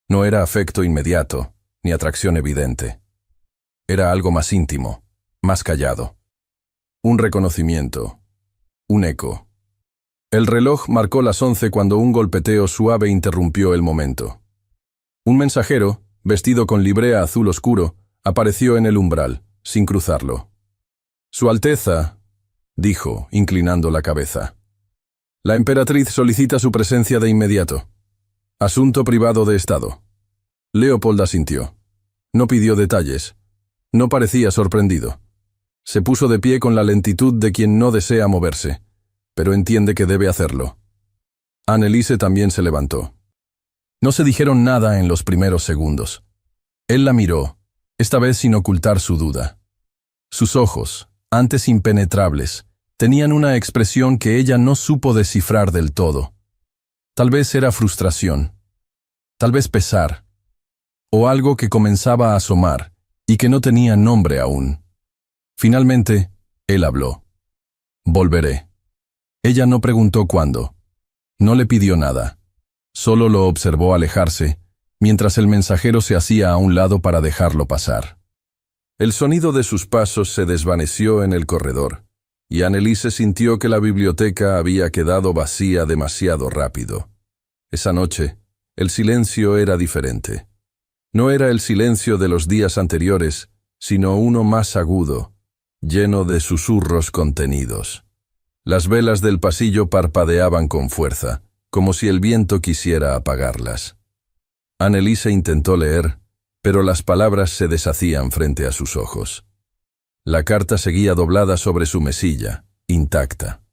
No era afecto inmediato, ni atracción evidente. Era algo más íntimo, más callado. Un reconocimiento, un eco. El reloj marcó las 11 cuando un golpeteo suave interrumpió el momento. Un mensajero, vestido con librea azul oscuro, apareció en el umbral, sin cruzarlo. «Su Alteza», dijo, inclinando la cabeza. «La emperatriz solicita su presencia de inmediato. Asunto privado de Estado». Leopold asintió. No pidió detalles. No parecía sorprendido. Se puso de pie con la lentitud de quien no desea moverse, pero entiende que debe hacerlo. Anneliese también se levantó. No se dijeron nada en los primeros segundos. Él la miró, esta vez sin ocultar su duda. Sus ojos, antes impenetrables, tenían una expresión que ella no supo descifrar del todo. Tal vez era frustración, tal vez pesar, o algo que comenzaba a asomar y que no tenía nombre aún. Finalmente, él habló. «Volveré». Ella no preguntó cuándo. No le pidió nada. Solo lo observó alejarse, mientras el mensajero se hacía a un lado para dejarlo pasar. El sonido de sus pasos se desvaneció en el corredor, y Anneliese sintió que la biblioteca había quedado vacía demasiado rápido. Esa noche, el silencio era diferente. No era el silencio de los días anteriores, sino uno más agudo, lleno de susurros contenidos. Las velas del pasillo parpadeaban con fuerza, como si el viento quisiera apagarlas. Anneliese intentó leer, pero las palabras se deshacían frente a sus ojos. La carta seguía doblada sobre su mesilla, intacta.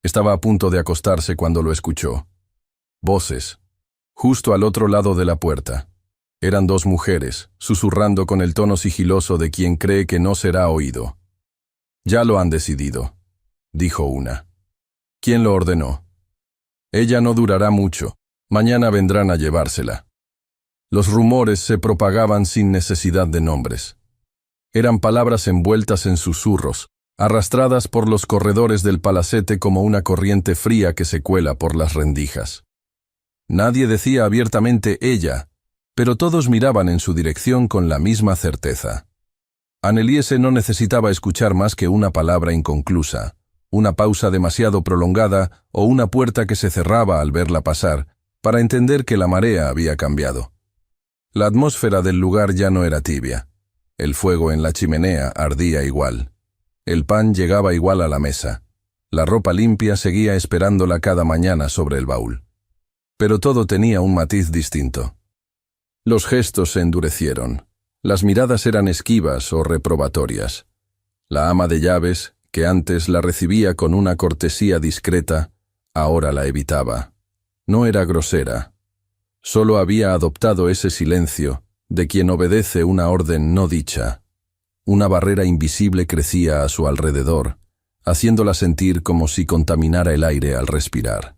Estaba a punto de acostarse cuando lo escuchó. Voces, justo al otro lado de la puerta. Eran dos mujeres, susurrando con el tono sigiloso de quien cree que no será oído. «Ya lo han decidido», dijo una. «¿Quién lo ordenó?» «Ella no durará mucho. Mañana vendrán a llevársela». Los rumores se propagaban sin necesidad de nombres. Eran palabras envueltas en susurros, arrastradas por los corredores del palacete como una corriente fría que se cuela por las rendijas. Nadie decía abiertamente «ella», pero todos miraban en su dirección con la misma certeza. Anneliese no necesitaba escuchar más que una palabra inconclusa, una pausa demasiado prolongada o una puerta que se cerraba al verla pasar, para entender que la marea había cambiado. La atmósfera del lugar ya no era tibia. El fuego en la chimenea ardía igual. El pan llegaba igual a la mesa. La ropa limpia seguía esperándola cada mañana sobre el baúl. Pero todo tenía un matiz distinto. Los gestos se endurecieron. Las miradas eran esquivas o reprobatorias. La ama de llaves, que antes la recibía con una cortesía discreta, ahora la evitaba. No era grosera. Solo había adoptado ese silencio de quien obedece una orden no dicha. Una barrera invisible crecía a su alrededor, haciéndola sentir como si contaminara el aire al respirar.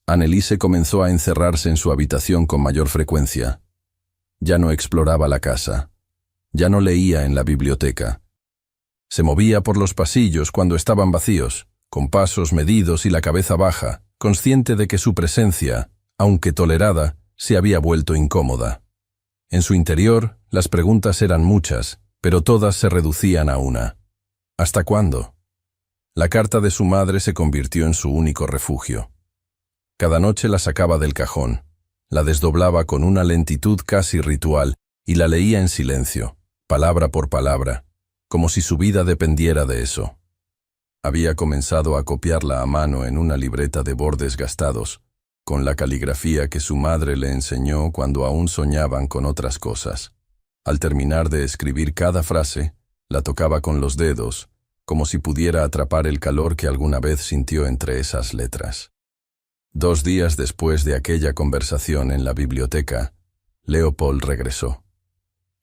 Anneliese comenzó a encerrarse en su habitación con mayor frecuencia. Ya no exploraba la casa. Ya no leía en la biblioteca. Se movía por los pasillos cuando estaban vacíos, con pasos medidos y la cabeza baja, consciente de que su presencia, aunque tolerada, se había vuelto incómoda. En su interior, las preguntas eran muchas, pero todas se reducían a una. ¿Hasta cuándo? La carta de su madre se convirtió en su único refugio. Cada noche la sacaba del cajón, la desdoblaba con una lentitud casi ritual y la leía en silencio, palabra por palabra, como si su vida dependiera de eso. Había comenzado a copiarla a mano en una libreta de bordes gastados, con la caligrafía que su madre le enseñó cuando aún soñaban con otras cosas. Al terminar de escribir cada frase, la tocaba con los dedos, como si pudiera atrapar el calor que alguna vez sintió entre esas letras. 2 días después de aquella conversación en la biblioteca, Leopold regresó.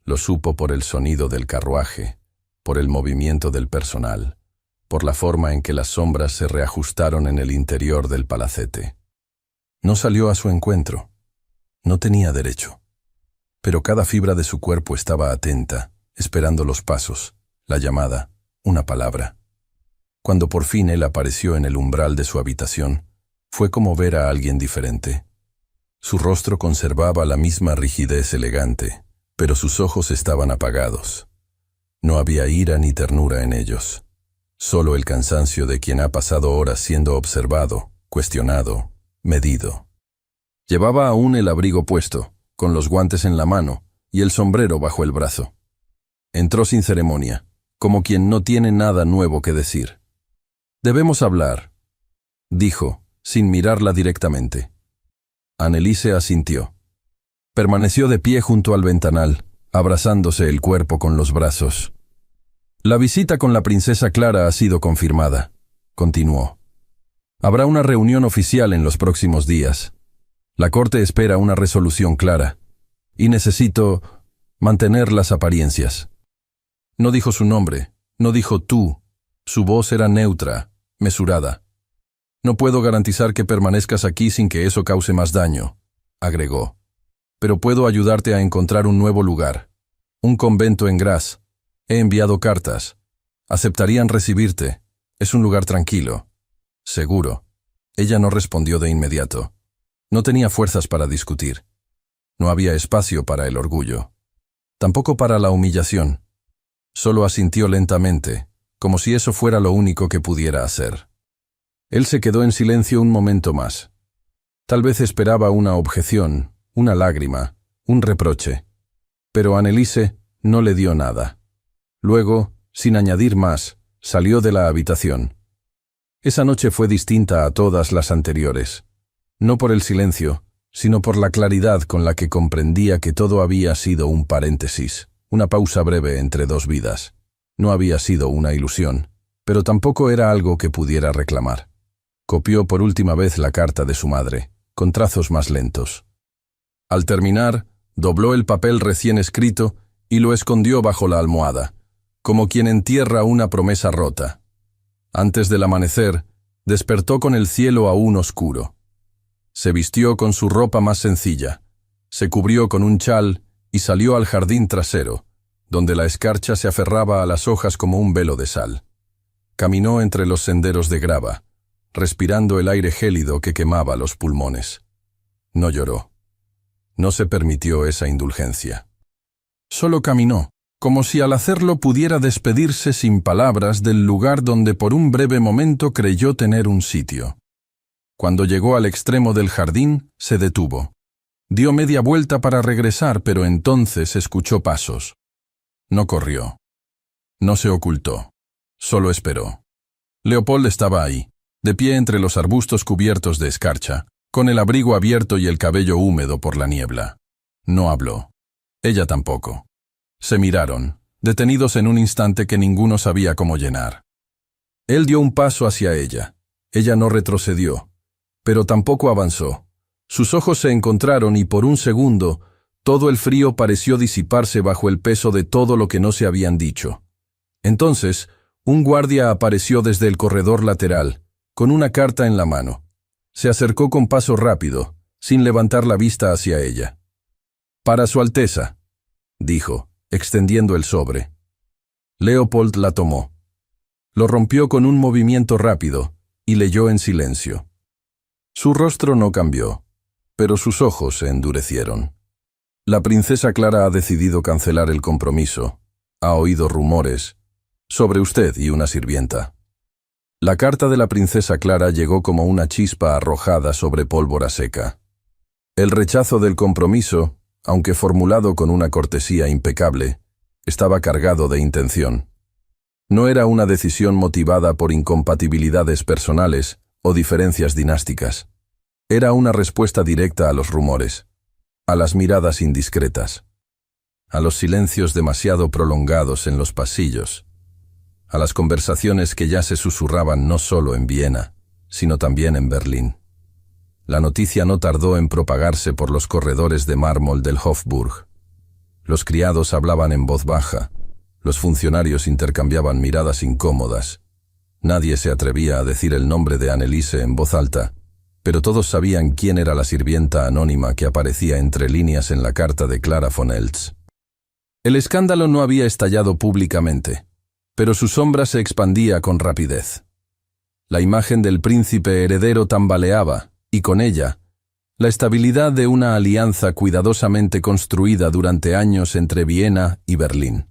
Lo supo por el sonido del carruaje, por el movimiento del personal, por la forma en que las sombras se reajustaron en el interior del palacete. No salió a su encuentro. No tenía derecho. Pero cada fibra de su cuerpo estaba atenta, esperando los pasos, la llamada, una palabra. Cuando por fin él apareció en el umbral de su habitación, fue como ver a alguien diferente. Su rostro conservaba la misma rigidez elegante, pero sus ojos estaban apagados. No había ira ni ternura en ellos. Solo el cansancio de quien ha pasado horas siendo observado, cuestionado, medido. Llevaba aún el abrigo puesto, con los guantes en la mano y el sombrero bajo el brazo. Entró sin ceremonia, como quien no tiene nada nuevo que decir. «Debemos hablar», dijo, sin mirarla directamente. Anneliese asintió. Permaneció de pie junto al ventanal, abrazándose el cuerpo con los brazos. «La visita con la princesa Clara ha sido confirmada», continuó. «Habrá una reunión oficial en los próximos días. La corte espera una resolución clara, y necesito mantener las apariencias». No dijo su nombre, no dijo tú. Su voz era neutra, mesurada. «No puedo garantizar que permanezcas aquí sin que eso cause más daño», agregó. «Pero puedo ayudarte a encontrar un nuevo lugar. Un convento en Graz. He enviado cartas. Aceptarían recibirte. Es un lugar tranquilo». «Seguro». Ella no respondió de inmediato. No tenía fuerzas para discutir. No había espacio para el orgullo. Tampoco para la humillación. Solo asintió lentamente, como si eso fuera lo único que pudiera hacer. Él se quedó en silencio un momento más. Tal vez esperaba una objeción, una lágrima, un reproche. Pero Anneliese no le dio nada. Luego, sin añadir más, salió de la habitación. Esa noche fue distinta a todas las anteriores. No por el silencio, sino por la claridad con la que comprendía que todo había sido un paréntesis, una pausa breve entre 2 vidas. No había sido una ilusión, pero tampoco era algo que pudiera reclamar. Copió por última vez la carta de su madre, con trazos más lentos. Al terminar, dobló el papel recién escrito y lo escondió bajo la almohada, como quien entierra una promesa rota. Antes del amanecer, despertó con el cielo aún oscuro. Se vistió con su ropa más sencilla, se cubrió con un chal y salió al jardín trasero, donde la escarcha se aferraba a las hojas como un velo de sal. Caminó entre los senderos de grava, respirando el aire gélido que quemaba los pulmones. No lloró. No se permitió esa indulgencia. Solo caminó, como si al hacerlo pudiera despedirse sin palabras del lugar donde por un breve momento creyó tener un sitio. Cuando llegó al extremo del jardín, se detuvo. Dio media vuelta para regresar, pero entonces escuchó pasos. No corrió. No se ocultó. Solo esperó. Leopold estaba ahí, de pie entre los arbustos cubiertos de escarcha, con el abrigo abierto y el cabello húmedo por la niebla. No habló. Ella tampoco. Se miraron, detenidos en un instante que ninguno sabía cómo llenar. Él dio un paso hacia ella. Ella no retrocedió, pero tampoco avanzó. Sus ojos se encontraron y por un segundo, todo el frío pareció disiparse bajo el peso de todo lo que no se habían dicho. Entonces, un guardia apareció desde el corredor lateral, con una carta en la mano. Se acercó con paso rápido, sin levantar la vista hacia ella. «Para Su Alteza», dijo, extendiendo el sobre. Leopold la tomó. Lo rompió con un movimiento rápido y leyó en silencio. Su rostro no cambió, pero sus ojos se endurecieron. La princesa Clara ha decidido cancelar el compromiso. Ha oído rumores sobre usted y una sirvienta. La carta de la princesa Clara llegó como una chispa arrojada sobre pólvora seca. El rechazo del compromiso, aunque formulado con una cortesía impecable, estaba cargado de intención. No era una decisión motivada por incompatibilidades personales o diferencias dinásticas. Era una respuesta directa a los rumores, a las miradas indiscretas, a los silencios demasiado prolongados en los pasillos, a las conversaciones que ya se susurraban no solo en Viena, sino también en Berlín. La noticia no tardó en propagarse por los corredores de mármol del Hofburg. Los criados hablaban en voz baja, los funcionarios intercambiaban miradas incómodas. Nadie se atrevía a decir el nombre de Anneliese en voz alta, pero todos sabían quién era la sirvienta anónima que aparecía entre líneas en la carta de Clara von Eltz. El escándalo no había estallado públicamente, pero su sombra se expandía con rapidez. La imagen del príncipe heredero tambaleaba, y con ella, la estabilidad de una alianza cuidadosamente construida durante años entre Viena y Berlín.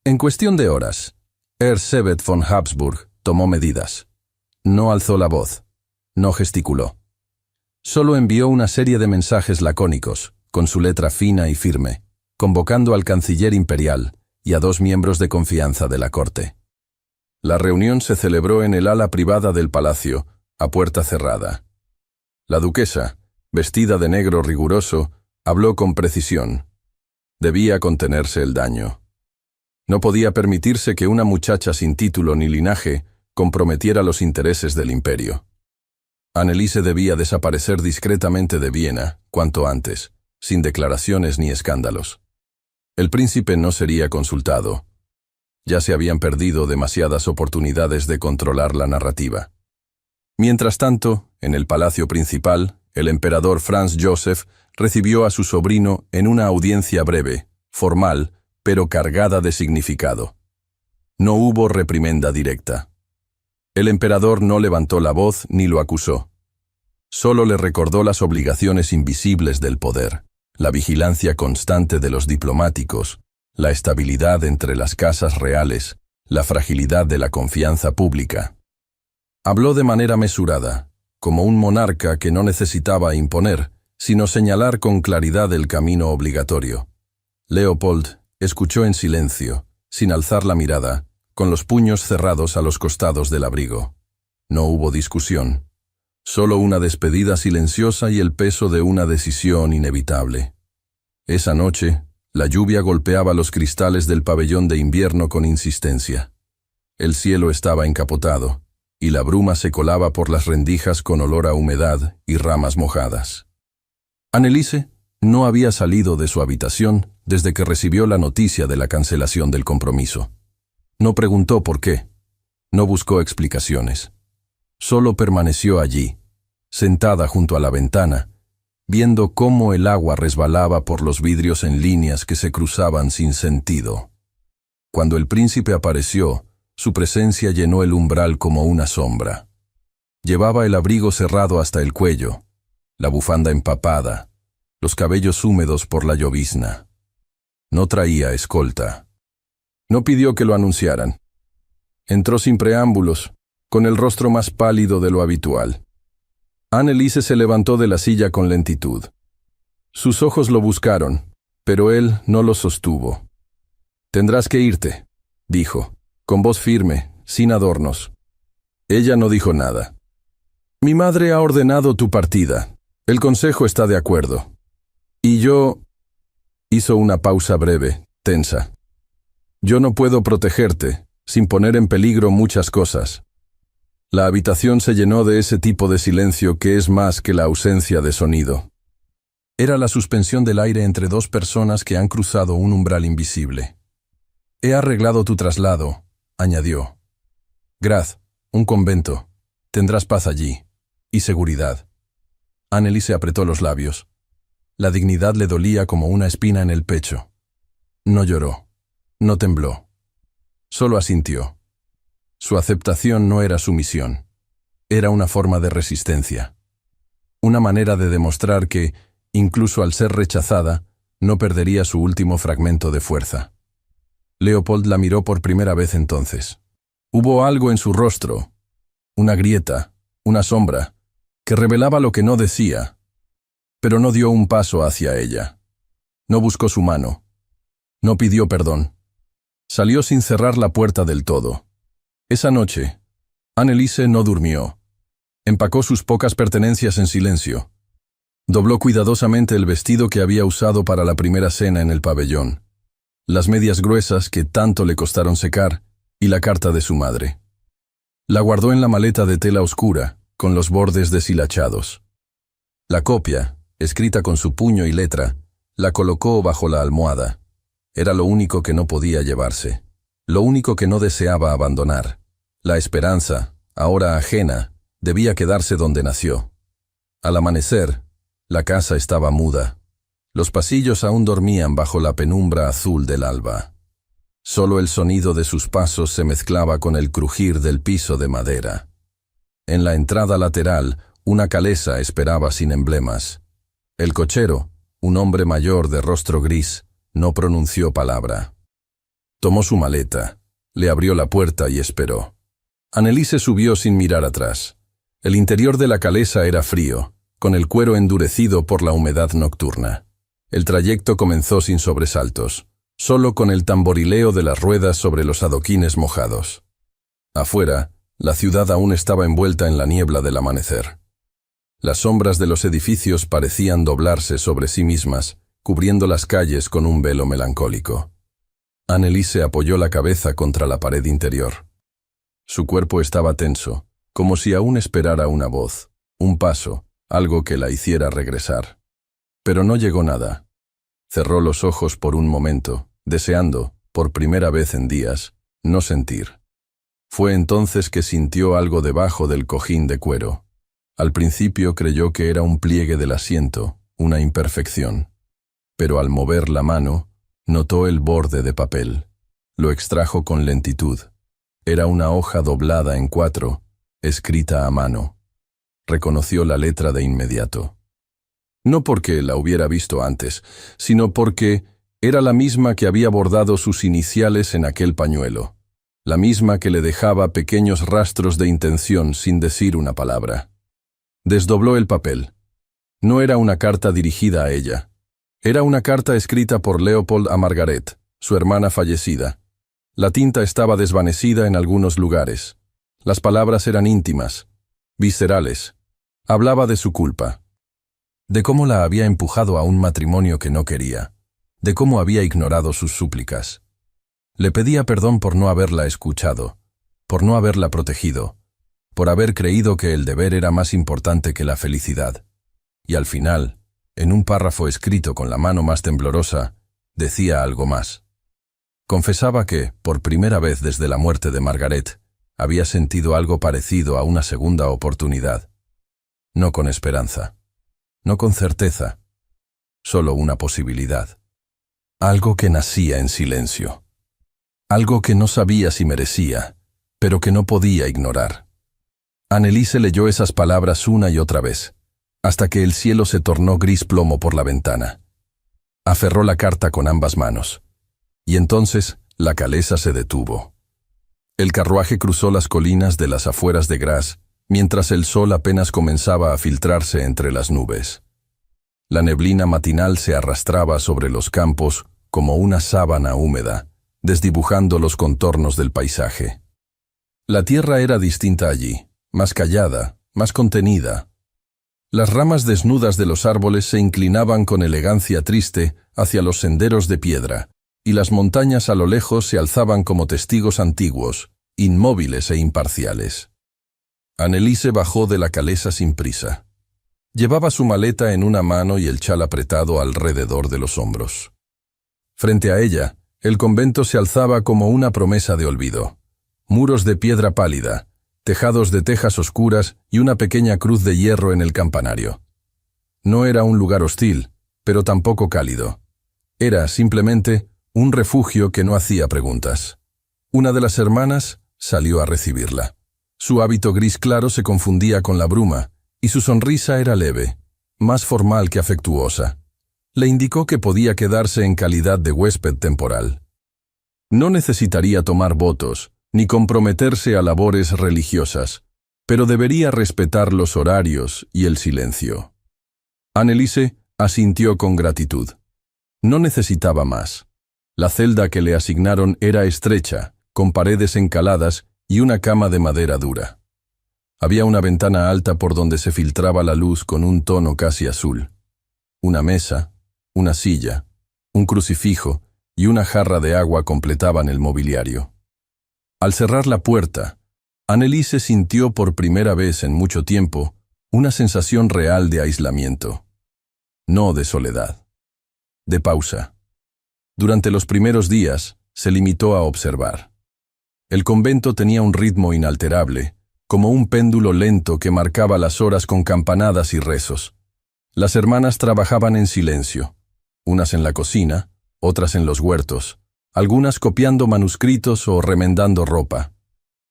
En cuestión de horas, Erzsébet von Habsburg tomó medidas. No alzó la voz, no gesticuló. Solo envió una serie de mensajes lacónicos, con su letra fina y firme, convocando al canciller imperial y a 2 miembros de confianza de la corte. La reunión se celebró en el ala privada del palacio, a puerta cerrada. La duquesa, vestida de negro riguroso, habló con precisión. Debía contenerse el daño. No podía permitirse que una muchacha sin título ni linaje comprometiera los intereses del imperio. Anneliese debía desaparecer discretamente de Viena, cuanto antes, sin declaraciones ni escándalos. El príncipe no sería consultado. Ya se habían perdido demasiadas oportunidades de controlar la narrativa. Mientras tanto, en el palacio principal, el emperador Franz Joseph recibió a su sobrino en una audiencia breve, formal, pero cargada de significado. No hubo reprimenda directa. El emperador no levantó la voz ni lo acusó. Solo le recordó las obligaciones invisibles del poder, la vigilancia constante de los diplomáticos, la estabilidad entre las casas reales, la fragilidad de la confianza pública. Habló de manera mesurada, como un monarca que no necesitaba imponer, sino señalar con claridad el camino obligatorio. Leopold escuchó en silencio, sin alzar la mirada, con los puños cerrados a los costados del abrigo. No hubo discusión, solo una despedida silenciosa y el peso de una decisión inevitable. Esa noche, la lluvia golpeaba los cristales del pabellón de invierno con insistencia. El cielo estaba encapotado, y la bruma se colaba por las rendijas con olor a humedad y ramas mojadas. Anneliese no había salido de su habitación desde que recibió la noticia de la cancelación del compromiso. No preguntó por qué, no buscó explicaciones. Solo permaneció allí, sentada junto a la ventana, viendo cómo el agua resbalaba por los vidrios en líneas que se cruzaban sin sentido. Cuando el príncipe apareció, su presencia llenó el umbral como una sombra. Llevaba el abrigo cerrado hasta el cuello, la bufanda empapada, los cabellos húmedos por la llovizna. No traía escolta. No pidió que lo anunciaran. Entró sin preámbulos, con el rostro más pálido de lo habitual. Anneliese se levantó de la silla con lentitud. Sus ojos lo buscaron, pero él no los sostuvo. «Tendrás que irte», dijo, con voz firme, sin adornos. Ella no dijo nada. «Mi madre ha ordenado tu partida. El consejo está de acuerdo. Y yo...» Hizo una pausa breve, tensa. «Yo no puedo protegerte, sin poner en peligro muchas cosas». La habitación se llenó de ese tipo de silencio que es más que la ausencia de sonido. Era la suspensión del aire entre 2 personas que han cruzado un umbral invisible. «He arreglado tu traslado», añadió. «Graz, un convento. Tendrás paz allí. y seguridad. Anneliese apretó los labios. La dignidad le dolía como una espina en el pecho. No lloró, no tembló. Solo asintió. Su aceptación no era sumisión. Era una forma de resistencia. Una manera de demostrar que, incluso al ser rechazada, no perdería su último fragmento de fuerza. Leopold la miró por primera vez entonces. Hubo algo en su rostro, una grieta, una sombra, que revelaba lo que no decía, pero no dio un paso hacia ella. No buscó su mano. No pidió perdón. Salió sin cerrar la puerta del todo. Esa noche, Anneliese no durmió. Empacó sus pocas pertenencias en silencio. Dobló cuidadosamente el vestido que había usado para la primera cena en el pabellón, las medias gruesas que tanto le costaron secar y la carta de su madre. La guardó en la maleta de tela oscura, con los bordes deshilachados. La copia, escrita con su puño y letra, la colocó bajo la almohada. Era lo único que no podía llevarse, lo único que no deseaba abandonar. La esperanza, ahora ajena, debía quedarse donde nació. Al amanecer, la casa estaba muda. Los pasillos aún dormían bajo la penumbra azul del alba. Solo el sonido de sus pasos se mezclaba con el crujir del piso de madera. En la entrada lateral, una calesa esperaba sin emblemas. El cochero, un hombre mayor de rostro gris, no pronunció palabra. Tomó su maleta, le abrió la puerta y esperó. Anneliese subió sin mirar atrás. El interior de la calesa era frío, con el cuero endurecido por la humedad nocturna. El trayecto comenzó sin sobresaltos, solo con el tamborileo de las ruedas sobre los adoquines mojados. Afuera, la ciudad aún estaba envuelta en la niebla del amanecer. Las sombras de los edificios parecían doblarse sobre sí mismas, cubriendo las calles con un velo melancólico. Anneliese apoyó la cabeza contra la pared interior. Su cuerpo estaba tenso, como si aún esperara una voz, un paso, algo que la hiciera regresar. Pero no llegó nada. Cerró los ojos por un momento, deseando, por primera vez en días, no sentir. Fue entonces que sintió algo debajo del cojín de cuero. Al principio creyó que era un pliegue del asiento, una imperfección. Pero al mover la mano, notó el borde de papel. Lo extrajo con lentitud. Era una hoja doblada en 4, escrita a mano. Reconoció la letra de inmediato. No porque la hubiera visto antes, sino porque era la misma que había bordado sus iniciales en aquel pañuelo, la misma que le dejaba pequeños rastros de intención sin decir una palabra. Desdobló el papel. No era una carta dirigida a ella. Era una carta escrita por Leopold a Margaret, su hermana fallecida. La tinta estaba desvanecida en algunos lugares. Las palabras eran íntimas, viscerales. Hablaba de su culpa, de cómo la había empujado a un matrimonio que no quería, de cómo había ignorado sus súplicas. Le pedía perdón por no haberla escuchado, por no haberla protegido, por haber creído que el deber era más importante que la felicidad. Y al final, en un párrafo escrito con la mano más temblorosa, decía algo más. Confesaba que, por primera vez desde la muerte de Margaret, había sentido algo parecido a una segunda oportunidad. No con esperanza, no con certeza, solo una posibilidad. Algo que nacía en silencio. Algo que no sabía si merecía, pero que no podía ignorar. Anneliese leyó esas palabras una y otra vez, hasta que el cielo se tornó gris plomo por la ventana. Aferró la carta con ambas manos, y entonces la calesa se detuvo. El carruaje cruzó las colinas de las afueras de Graz, mientras el sol apenas comenzaba a filtrarse entre las nubes. La neblina matinal se arrastraba sobre los campos como una sábana húmeda, desdibujando los contornos del paisaje. La tierra era distinta allí, más callada, más contenida. Las ramas desnudas de los árboles se inclinaban con elegancia triste hacia los senderos de piedra, y las montañas a lo lejos se alzaban como testigos antiguos, inmóviles e imparciales. Anneliese bajó de la calesa sin prisa. Llevaba su maleta en una mano y el chal apretado alrededor de los hombros. Frente a ella, el convento se alzaba como una promesa de olvido. Muros de piedra pálida, tejados de tejas oscuras y una pequeña cruz de hierro en el campanario. No era un lugar hostil, pero tampoco cálido. Era, simplemente, un refugio que no hacía preguntas. Una de las hermanas salió a recibirla. Su hábito gris claro se confundía con la bruma, y su sonrisa era leve, más formal que afectuosa. Le indicó que podía quedarse en calidad de huésped temporal. No necesitaría tomar votos, ni comprometerse a labores religiosas, pero debería respetar los horarios y el silencio. Anneliese asintió con gratitud. No necesitaba más. La celda que le asignaron era estrecha, con paredes encaladas y una cama de madera dura. Había una ventana alta por donde se filtraba la luz con un tono casi azul. Una mesa, una silla, un crucifijo y una jarra de agua completaban el mobiliario. Al cerrar la puerta, Anneliese sintió por primera vez en mucho tiempo una sensación real de aislamiento. No de soledad. De pausa. Durante los primeros días, se limitó a observar. El convento tenía un ritmo inalterable, como un péndulo lento que marcaba las horas con campanadas y rezos. Las hermanas trabajaban en silencio, unas en la cocina, otras en los huertos, algunas copiando manuscritos o remendando ropa.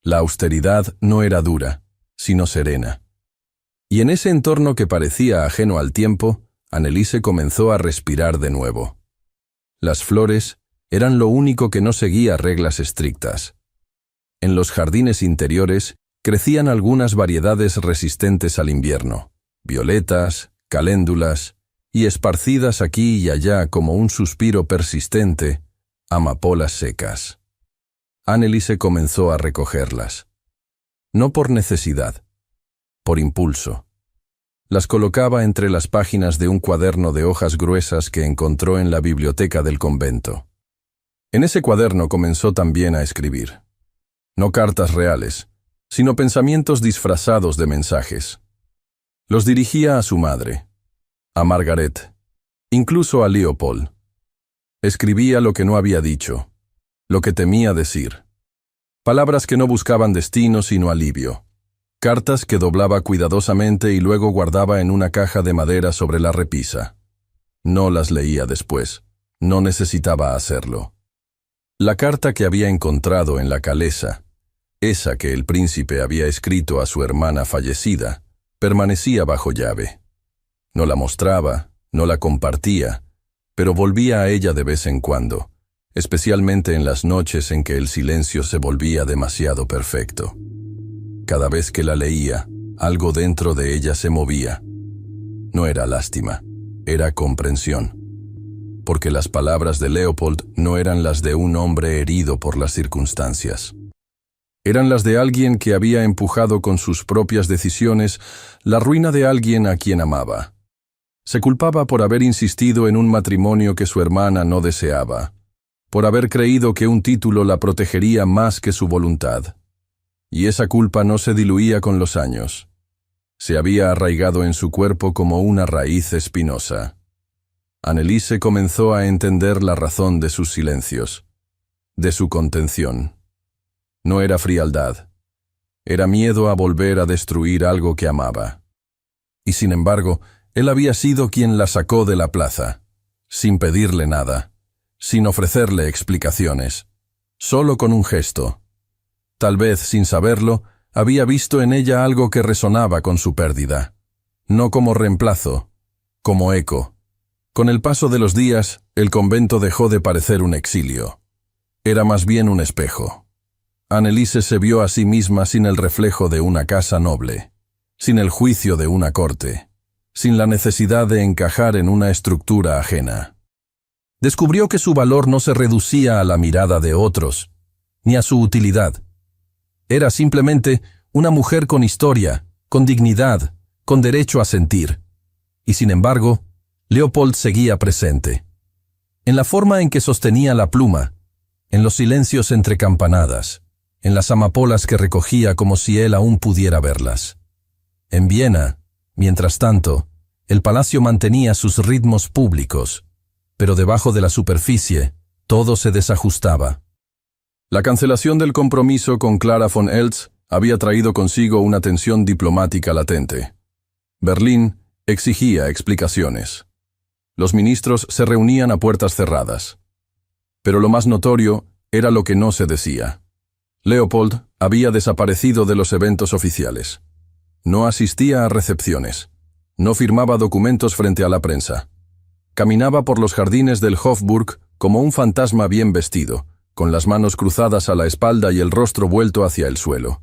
La austeridad no era dura, sino serena. Y en ese entorno que parecía ajeno al tiempo, Anneliese comenzó a respirar de nuevo. Las flores eran lo único que no seguía reglas estrictas. En los jardines interiores crecían algunas variedades resistentes al invierno, violetas, caléndulas, y esparcidas aquí y allá como un suspiro persistente, amapolas secas. Anneliese comenzó a recogerlas. No por necesidad, por impulso. Las colocaba entre las páginas de un cuaderno de hojas gruesas que encontró en la biblioteca del convento. En ese cuaderno comenzó también a escribir. No cartas reales, sino pensamientos disfrazados de mensajes. Los dirigía a su madre, a Margaret, incluso a Leopold. Escribía lo que no había dicho, lo que temía decir. Palabras que no buscaban destino sino alivio. Cartas que doblaba cuidadosamente y luego guardaba en una caja de madera sobre la repisa. No las leía después, no necesitaba hacerlo. La carta que había encontrado en la calesa, esa que el príncipe había escrito a su hermana fallecida, permanecía bajo llave. No la mostraba, no la compartía, pero volvía a ella de vez en cuando, especialmente en las noches en que el silencio se volvía demasiado perfecto. Cada vez que la leía, algo dentro de ella se movía. No era lástima, era comprensión. Porque las palabras de Leopold no eran las de un hombre herido por las circunstancias. Eran las de alguien que había empujado con sus propias decisiones la ruina de alguien a quien amaba. Se culpaba por haber insistido en un matrimonio que su hermana no deseaba, por haber creído que un título la protegería más que su voluntad. Y esa culpa no se diluía con los años. Se había arraigado en su cuerpo como una raíz espinosa. Anneliese comenzó a entender la razón de sus silencios, de su contención. No era frialdad, era miedo a volver a destruir algo que amaba. Y sin embargo, él había sido quien la sacó de la plaza, sin pedirle nada, sin ofrecerle explicaciones, solo con un gesto. Tal vez, sin saberlo, había visto en ella algo que resonaba con su pérdida, no como reemplazo, como eco. Con el paso de los días, el convento dejó de parecer un exilio. Era más bien un espejo. Anneliese se vio a sí misma sin el reflejo de una casa noble, sin el juicio de una corte, sin la necesidad de encajar en una estructura ajena. Descubrió que su valor no se reducía a la mirada de otros, ni a su utilidad. Era simplemente una mujer con historia, con dignidad, con derecho a sentir. Y sin embargo, Leopold seguía presente. En la forma en que sostenía la pluma, en los silencios entre campanadas, en las amapolas que recogía como si él aún pudiera verlas. En Viena, mientras tanto, el palacio mantenía sus ritmos públicos, pero debajo de la superficie, todo se desajustaba. La cancelación del compromiso con Clara von Eltz había traído consigo una tensión diplomática latente. Berlín exigía explicaciones. Los ministros se reunían a puertas cerradas. Pero lo más notorio era lo que no se decía. Leopold había desaparecido de los eventos oficiales. No asistía a recepciones. No firmaba documentos frente a la prensa. Caminaba por los jardines del Hofburg como un fantasma bien vestido, con las manos cruzadas a la espalda y el rostro vuelto hacia el suelo.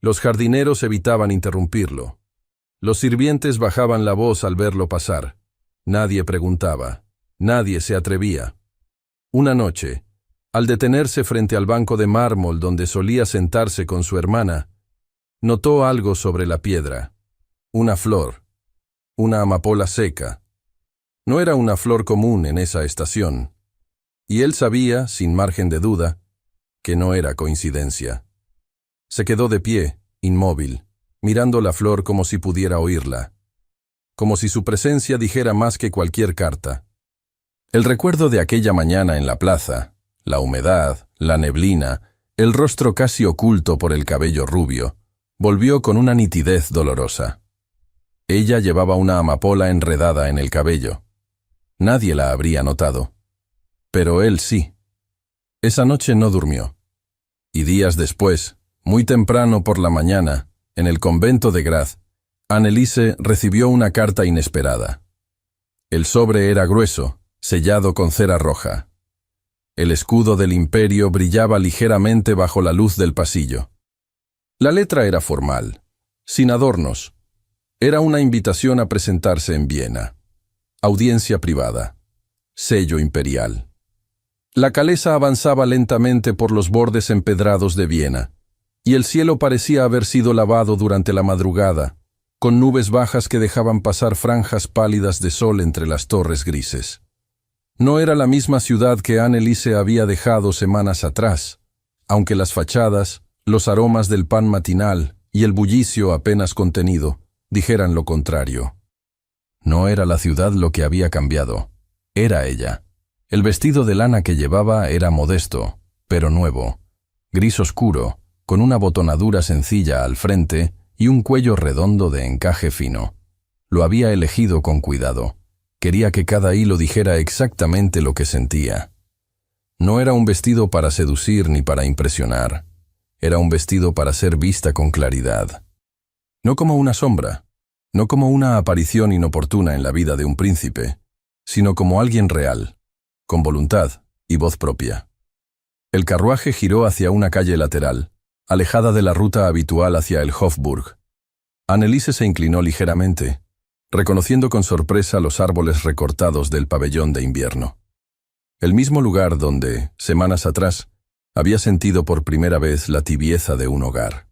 Los jardineros evitaban interrumpirlo. Los sirvientes bajaban la voz al verlo pasar. Nadie preguntaba. Nadie se atrevía. Una noche, al detenerse frente al banco de mármol donde solía sentarse con su hermana, notó algo sobre la piedra. Una flor. Una amapola seca. No era una flor común en esa estación. Y él sabía, sin margen de duda, que no era coincidencia. Se quedó de pie, inmóvil, mirando la flor como si pudiera oírla. Como si su presencia dijera más que cualquier carta. El recuerdo de aquella mañana en la plaza, la humedad, la neblina, el rostro casi oculto por el cabello rubio, volvió con una nitidez dolorosa. Ella llevaba una amapola enredada en el cabello. Nadie la habría notado. Pero él sí. Esa noche no durmió. Y días después, muy temprano por la mañana, en el convento de Graz, Anneliese recibió una carta inesperada. El sobre era grueso, sellado con cera roja. El escudo del imperio brillaba ligeramente bajo la luz del pasillo. La letra era formal, sin adornos. Era una invitación a presentarse en Viena. Audiencia privada. Sello imperial. La calesa avanzaba lentamente por los bordes empedrados de Viena, y el cielo parecía haber sido lavado durante la madrugada, con nubes bajas que dejaban pasar franjas pálidas de sol entre las torres grises. No era la misma ciudad que Anneliese había dejado semanas atrás, aunque las fachadas, los aromas del pan matinal y el bullicio apenas contenido dijeran lo contrario. No era la ciudad lo que había cambiado, era ella. El vestido de lana que llevaba era modesto, pero nuevo, gris oscuro, con una botonadura sencilla al frente y un cuello redondo de encaje fino. Lo había elegido con cuidado. Quería que cada hilo dijera exactamente lo que sentía. No era un vestido para seducir ni para impresionar. Era un vestido para ser vista con claridad. No como una sombra, no como una aparición inoportuna en la vida de un príncipe, sino como alguien real, con voluntad y voz propia. El carruaje giró hacia una calle lateral, alejada de la ruta habitual hacia el Hofburg. Anneliese se inclinó ligeramente, reconociendo con sorpresa los árboles recortados del pabellón de invierno. El mismo lugar donde, semanas atrás, había sentido por primera vez la tibieza de un hogar.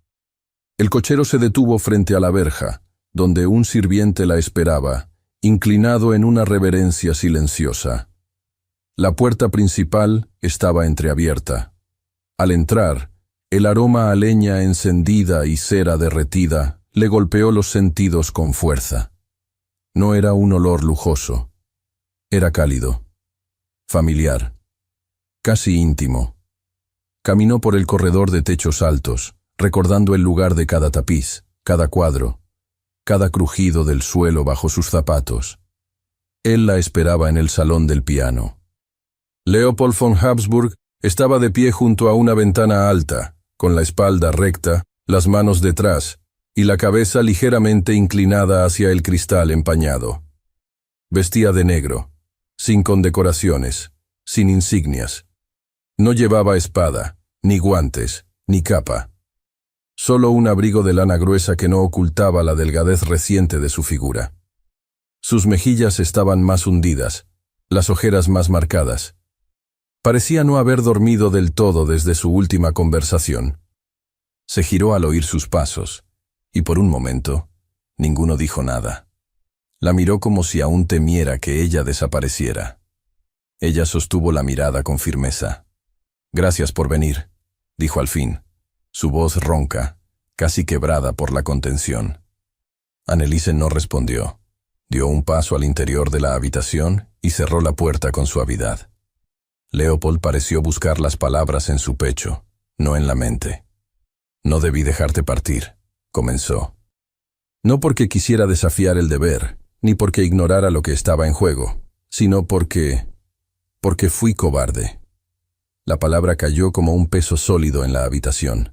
El cochero se detuvo frente a la verja, donde un sirviente la esperaba, inclinado en una reverencia silenciosa. La puerta principal estaba entreabierta. Al entrar, el aroma a leña encendida y cera derretida le golpeó los sentidos con fuerza. No era un olor lujoso. Era cálido, familiar, casi íntimo. Caminó por el corredor de techos altos, recordando el lugar de cada tapiz, cada cuadro, cada crujido del suelo bajo sus zapatos. Él la esperaba en el salón del piano. Leopold von Habsburg estaba de pie junto a una ventana alta, con la espalda recta, las manos detrás y la cabeza ligeramente inclinada hacia el cristal empañado. Vestía de negro, sin condecoraciones, sin insignias. No llevaba espada, ni guantes, ni capa. Solo un abrigo de lana gruesa que no ocultaba la delgadez reciente de su figura. Sus mejillas estaban más hundidas, las ojeras más marcadas. Parecía no haber dormido del todo desde su última conversación. Se giró al oír sus pasos, y por un momento, ninguno dijo nada. La miró como si aún temiera que ella desapareciera. Ella sostuvo la mirada con firmeza. «Gracias por venir», dijo al fin, su voz ronca, casi quebrada por la contención. Anneliese no respondió. Dio un paso al interior de la habitación y cerró la puerta con suavidad. Leopold pareció buscar las palabras en su pecho, no en la mente. No debí dejarte partir, comenzó. No porque quisiera desafiar el deber, ni porque ignorara lo que estaba en juego, sino porque fui cobarde. La palabra cayó como un peso sólido en la habitación.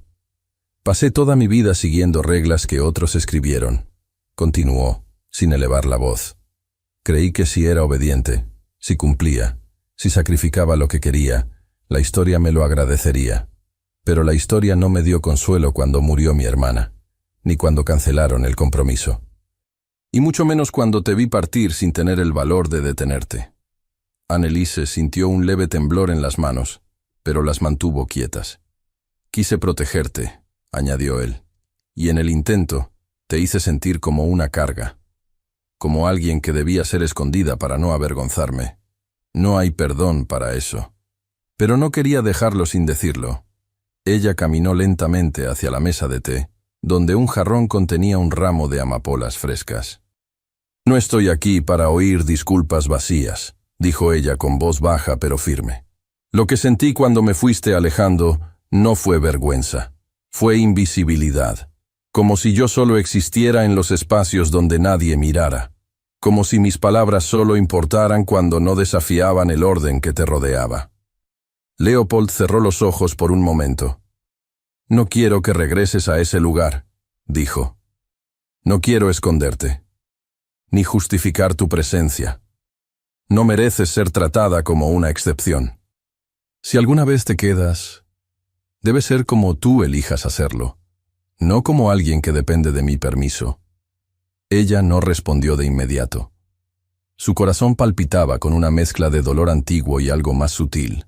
Pasé toda mi vida siguiendo reglas que otros escribieron, continuó, sin elevar la voz. Creí que si era obediente, si cumplía, si sacrificaba lo que quería, la historia me lo agradecería. Pero la historia no me dio consuelo cuando murió mi hermana, ni cuando cancelaron el compromiso. Y mucho menos cuando te vi partir sin tener el valor de detenerte. Anneliese sintió un leve temblor en las manos, pero las mantuvo quietas. Quise protegerte, añadió él, y en el intento te hice sentir como una carga, como alguien que debía ser escondida para no avergonzarme. No hay perdón para eso. Pero no quería dejarlo sin decirlo. Ella caminó lentamente hacia la mesa de té, donde un jarrón contenía un ramo de amapolas frescas. No estoy aquí para oír disculpas vacías, dijo ella con voz baja pero firme. Lo que sentí cuando me fuiste alejando no fue vergüenza, fue invisibilidad, como si yo solo existiera en los espacios donde nadie mirara, como si mis palabras solo importaran cuando no desafiaban el orden que te rodeaba. Leopold cerró los ojos por un momento. No quiero que regreses a ese lugar, dijo. No quiero esconderte, ni justificar tu presencia. No mereces ser tratada como una excepción. Si alguna vez te quedas, debe ser como tú elijas hacerlo, no como alguien que depende de mi permiso. Ella no respondió de inmediato. Su corazón palpitaba con una mezcla de dolor antiguo y algo más sutil.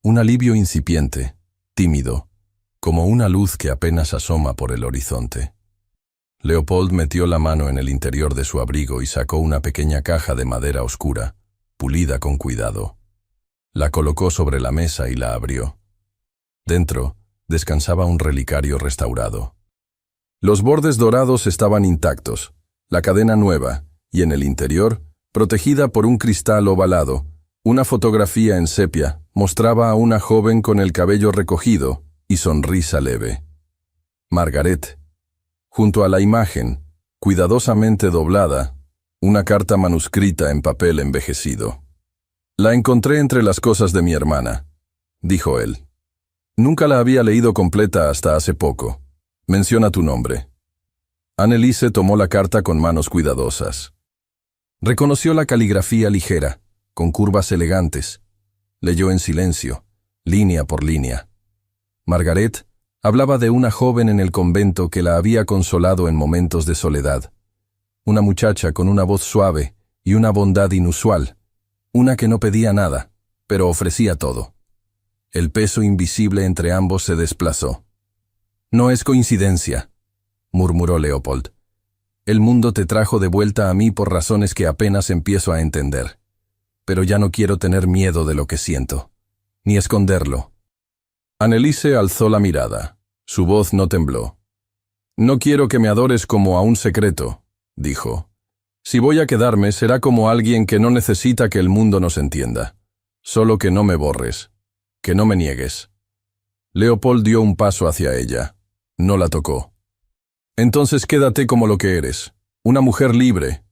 Un alivio incipiente, tímido, como una luz que apenas asoma por el horizonte. Leopold metió la mano en el interior de su abrigo y sacó una pequeña caja de madera oscura, pulida con cuidado. La colocó sobre la mesa y la abrió. Dentro descansaba un relicario restaurado. Los bordes dorados estaban intactos, la cadena nueva, y en el interior, protegida por un cristal ovalado, una fotografía en sepia mostraba a una joven con el cabello recogido y sonrisa leve. Margaret. Junto a la imagen, cuidadosamente doblada, una carta manuscrita en papel envejecido. La encontré entre las cosas de mi hermana, dijo él. Nunca la había leído completa hasta hace poco. Menciona tu nombre. Anneliese tomó la carta con manos cuidadosas. Reconoció la caligrafía ligera, con curvas elegantes. Leyó en silencio, línea por línea. Margaret hablaba de una joven en el convento que la había consolado en momentos de soledad. Una muchacha con una voz suave y una bondad inusual. Una que no pedía nada, pero ofrecía todo. El peso invisible entre ambos se desplazó. No es coincidencia, murmuró Leopold. El mundo te trajo de vuelta a mí por razones que apenas empiezo a entender. Pero ya no quiero tener miedo de lo que siento, ni esconderlo. Anneliese alzó la mirada. Su voz no tembló. No quiero que me adores como a un secreto, dijo. Si voy a quedarme será como alguien que no necesita que el mundo nos entienda. Solo que no me borres, que no me niegues. Leopold dio un paso hacia ella. No la tocó. Entonces quédate como lo que eres, una mujer libre,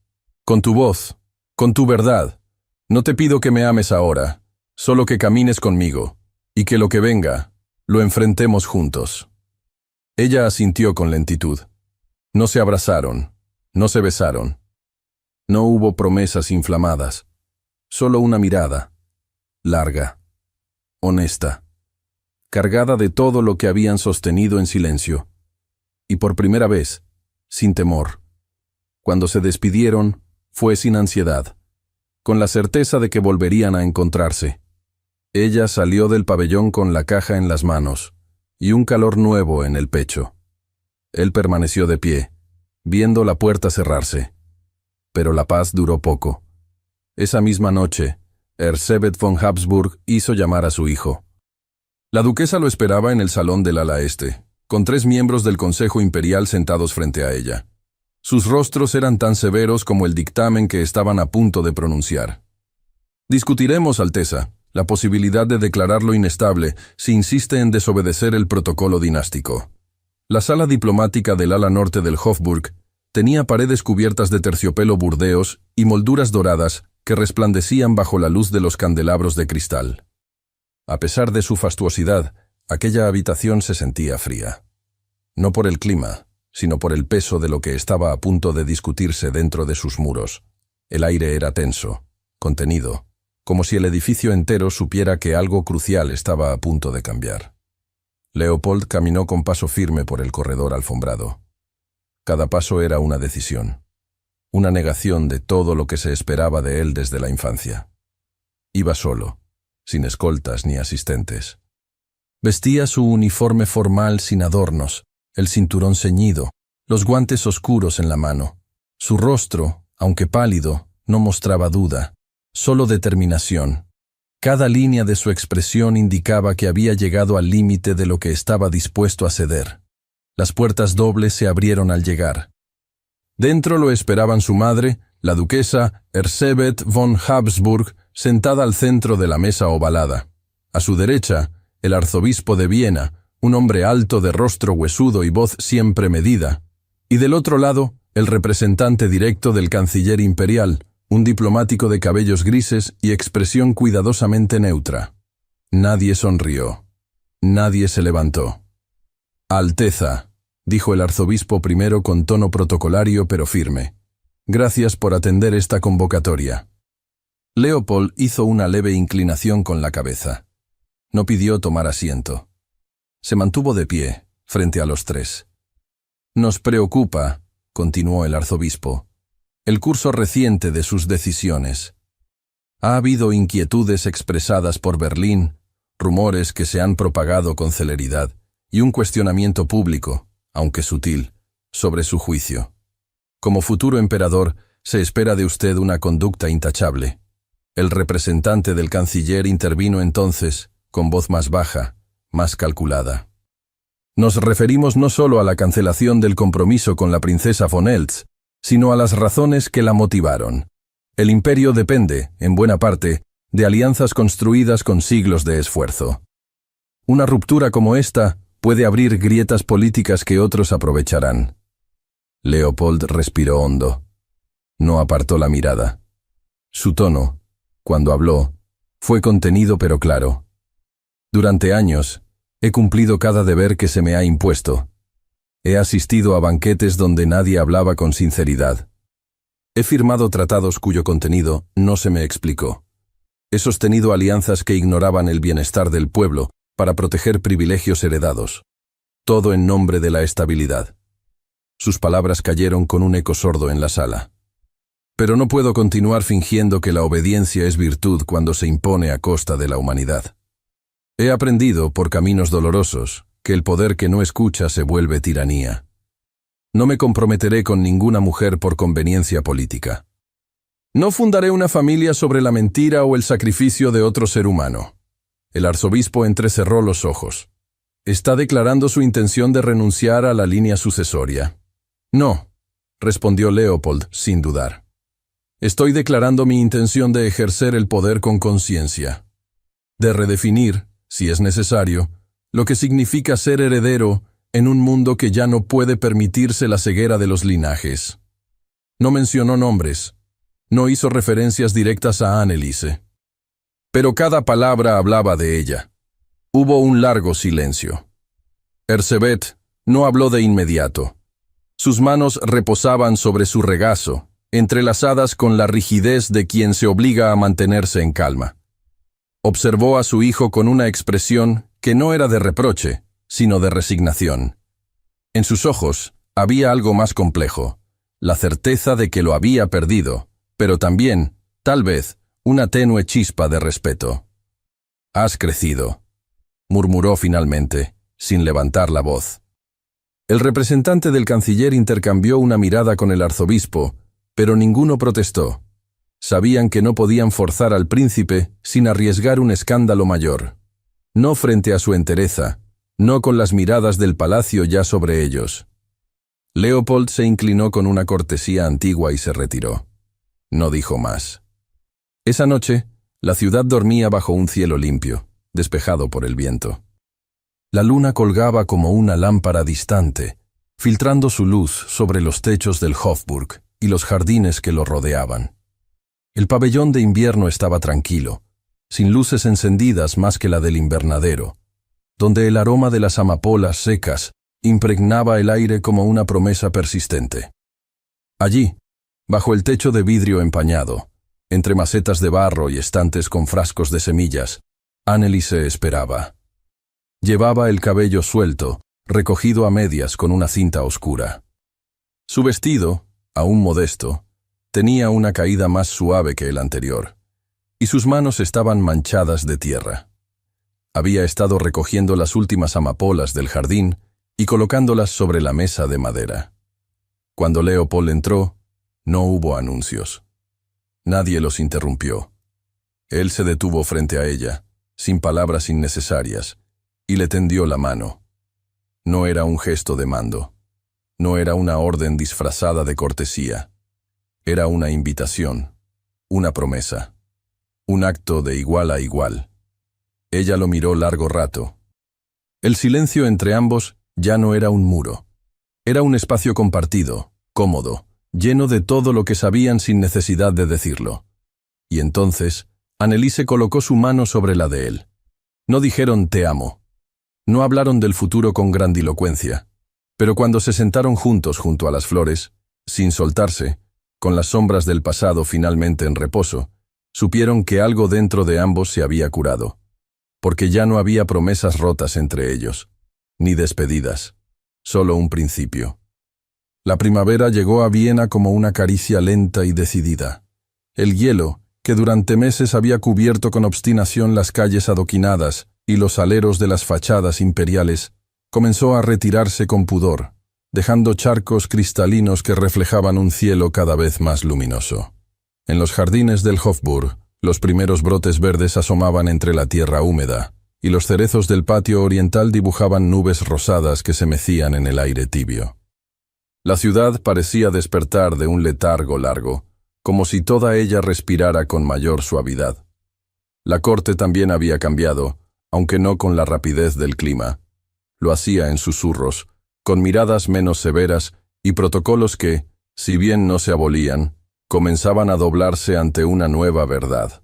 con tu voz, con tu verdad. No te pido que me ames ahora, solo que camines conmigo, y que lo que venga, lo enfrentemos juntos. Ella asintió con lentitud. No se abrazaron, no se besaron. No hubo promesas inflamadas, solo una mirada, larga, honesta, cargada de todo lo que habían sostenido en silencio. Y por primera vez, sin temor. Cuando se despidieron, fue sin ansiedad, con la certeza de que volverían a encontrarse. Ella salió del pabellón con la caja en las manos y un calor nuevo en el pecho. Él permaneció de pie, viendo la puerta cerrarse. Pero la paz duró poco. Esa misma noche, Erzsébet von Habsburg hizo llamar a su hijo. La duquesa lo esperaba en el salón del ala este, con 3 miembros del Consejo Imperial sentados frente a ella. Sus rostros eran tan severos como el dictamen que estaban a punto de pronunciar. Discutiremos, Alteza, la posibilidad de declararlo inestable si insiste en desobedecer el protocolo dinástico, La sala diplomática del ala norte del Hofburg tenía paredes cubiertas de terciopelo burdeos y molduras doradas que resplandecían bajo la luz de los candelabros de cristal. A pesar de su fastuosidad, aquella habitación se sentía fría. No por el clima, sino por el peso de lo que estaba a punto de discutirse dentro de sus muros. El aire era tenso, contenido, como si el edificio entero supiera que algo crucial estaba a punto de cambiar. Leopold caminó con paso firme por el corredor alfombrado. Cada paso era una decisión, una negación de todo lo que se esperaba de él desde la infancia. Iba solo, sin escoltas ni asistentes. Vestía su uniforme formal sin adornos, el cinturón ceñido, los guantes oscuros en la mano. Su rostro, aunque pálido, no mostraba duda, solo determinación. Cada línea de su expresión indicaba que había llegado al límite de lo que estaba dispuesto a ceder. Las puertas dobles se abrieron al llegar. Dentro lo esperaban su madre, la duquesa Erzsébet von Habsburg, sentada al centro de la mesa ovalada. A su derecha, el arzobispo de Viena, un hombre alto de rostro huesudo y voz siempre medida. Y del otro lado, el representante directo del canciller imperial, un diplomático de cabellos grises y expresión cuidadosamente neutra. Nadie sonrió. Nadie se levantó. «Alteza», dijo el arzobispo primero con tono protocolario pero firme. «Gracias por atender esta convocatoria». Leopold hizo una leve inclinación con la cabeza. No pidió tomar asiento. Se mantuvo de pie, frente a los tres. «Nos preocupa», continuó el arzobispo, «el curso reciente de sus decisiones. Ha habido inquietudes expresadas por Berlín, rumores que se han propagado con celeridad, y un cuestionamiento público, aunque sutil, sobre su juicio. Como futuro emperador, se espera de usted una conducta intachable». El representante del canciller intervino entonces, con voz más baja, más calculada. «Nos referimos no solo a la cancelación del compromiso con la princesa von Eltz, sino a las razones que la motivaron. El imperio depende, en buena parte, de alianzas construidas con siglos de esfuerzo. Una ruptura como esta puede abrir grietas políticas que otros aprovecharán». Leopold respiró hondo. No apartó la mirada. Su tono, cuando habló, fue contenido pero claro. «Durante años, he cumplido cada deber que se me ha impuesto. He asistido a banquetes donde nadie hablaba con sinceridad. He firmado tratados cuyo contenido no se me explicó. He sostenido alianzas que ignoraban el bienestar del pueblo para proteger privilegios heredados. Todo en nombre de la estabilidad». Sus palabras cayeron con un eco sordo en la sala. «Pero no puedo continuar fingiendo que la obediencia es virtud cuando se impone a costa de la humanidad. He aprendido, por caminos dolorosos, que el poder que no escucha se vuelve tiranía. No me comprometeré con ninguna mujer por conveniencia política. No fundaré una familia sobre la mentira o el sacrificio de otro ser humano». El arzobispo entrecerró los ojos. «¿Está declarando su intención de renunciar a la línea sucesoria?» «No», respondió Leopold sin dudar. «Estoy declarando mi intención de ejercer el poder con conciencia, de redefinir, si es necesario, lo que significa ser heredero en un mundo que ya no puede permitirse la ceguera de los linajes». No mencionó nombres, no hizo referencias directas a Anneliese, pero cada palabra hablaba de ella. Hubo un largo silencio. Erzsébet no habló de inmediato. Sus manos reposaban sobre su regazo, entrelazadas con la rigidez de quien se obliga a mantenerse en calma. Observó a su hijo con una expresión que no era de reproche, sino de resignación. En sus ojos había algo más complejo, la certeza de que lo había perdido, pero también, tal vez, una tenue chispa de respeto. «Has crecido», murmuró finalmente, sin levantar la voz. El representante del canciller intercambió una mirada con el arzobispo, pero ninguno protestó. Sabían que no podían forzar al príncipe sin arriesgar un escándalo mayor. No frente a su entereza, no con las miradas del palacio ya sobre ellos. Leopold se inclinó con una cortesía antigua y se retiró. No dijo más. Esa noche, la ciudad dormía bajo un cielo limpio, despejado por el viento. La luna colgaba como una lámpara distante, filtrando su luz sobre los techos del Hofburg y los jardines que lo rodeaban. El pabellón de invierno estaba tranquilo, sin luces encendidas más que la del invernadero, donde el aroma de las amapolas secas impregnaba el aire como una promesa persistente. Allí, bajo el techo de vidrio empañado, entre macetas de barro y estantes con frascos de semillas, Anneliese esperaba. Llevaba el cabello suelto, recogido a medias con una cinta oscura. Su vestido, aún modesto, tenía una caída más suave que el anterior, y sus manos estaban manchadas de tierra. Había estado recogiendo las últimas amapolas del jardín y colocándolas sobre la mesa de madera. Cuando Leopold entró, no hubo anuncios. Nadie los interrumpió. Él se detuvo frente a ella, sin palabras innecesarias, y le tendió la mano. No era un gesto de mando. No era una orden disfrazada de cortesía. Era una invitación, una promesa, un acto de igual a igual. Ella lo miró largo rato. El silencio entre ambos ya no era un muro. Era un espacio compartido, cómodo, lleno de todo lo que sabían sin necesidad de decirlo. Y entonces, Anneliese colocó su mano sobre la de él. No dijeron «te amo». No hablaron del futuro con grandilocuencia. Pero cuando se sentaron juntos junto a las flores, sin soltarse, con las sombras del pasado finalmente en reposo, supieron que algo dentro de ambos se había curado. Porque ya no había promesas rotas entre ellos, ni despedidas, solo un principio. La primavera llegó a Viena como una caricia lenta y decidida. El hielo, que durante meses había cubierto con obstinación las calles adoquinadas y los aleros de las fachadas imperiales, comenzó a retirarse con pudor, dejando charcos cristalinos que reflejaban un cielo cada vez más luminoso. En los jardines del Hofburg, los primeros brotes verdes asomaban entre la tierra húmeda, y los cerezos del patio oriental dibujaban nubes rosadas que se mecían en el aire tibio. La ciudad parecía despertar de un letargo largo, como si toda ella respirara con mayor suavidad. La corte también había cambiado, aunque no con la rapidez del clima. Lo hacía en susurros, con miradas menos severas y protocolos que, si bien no se abolían, comenzaban a doblarse ante una nueva verdad.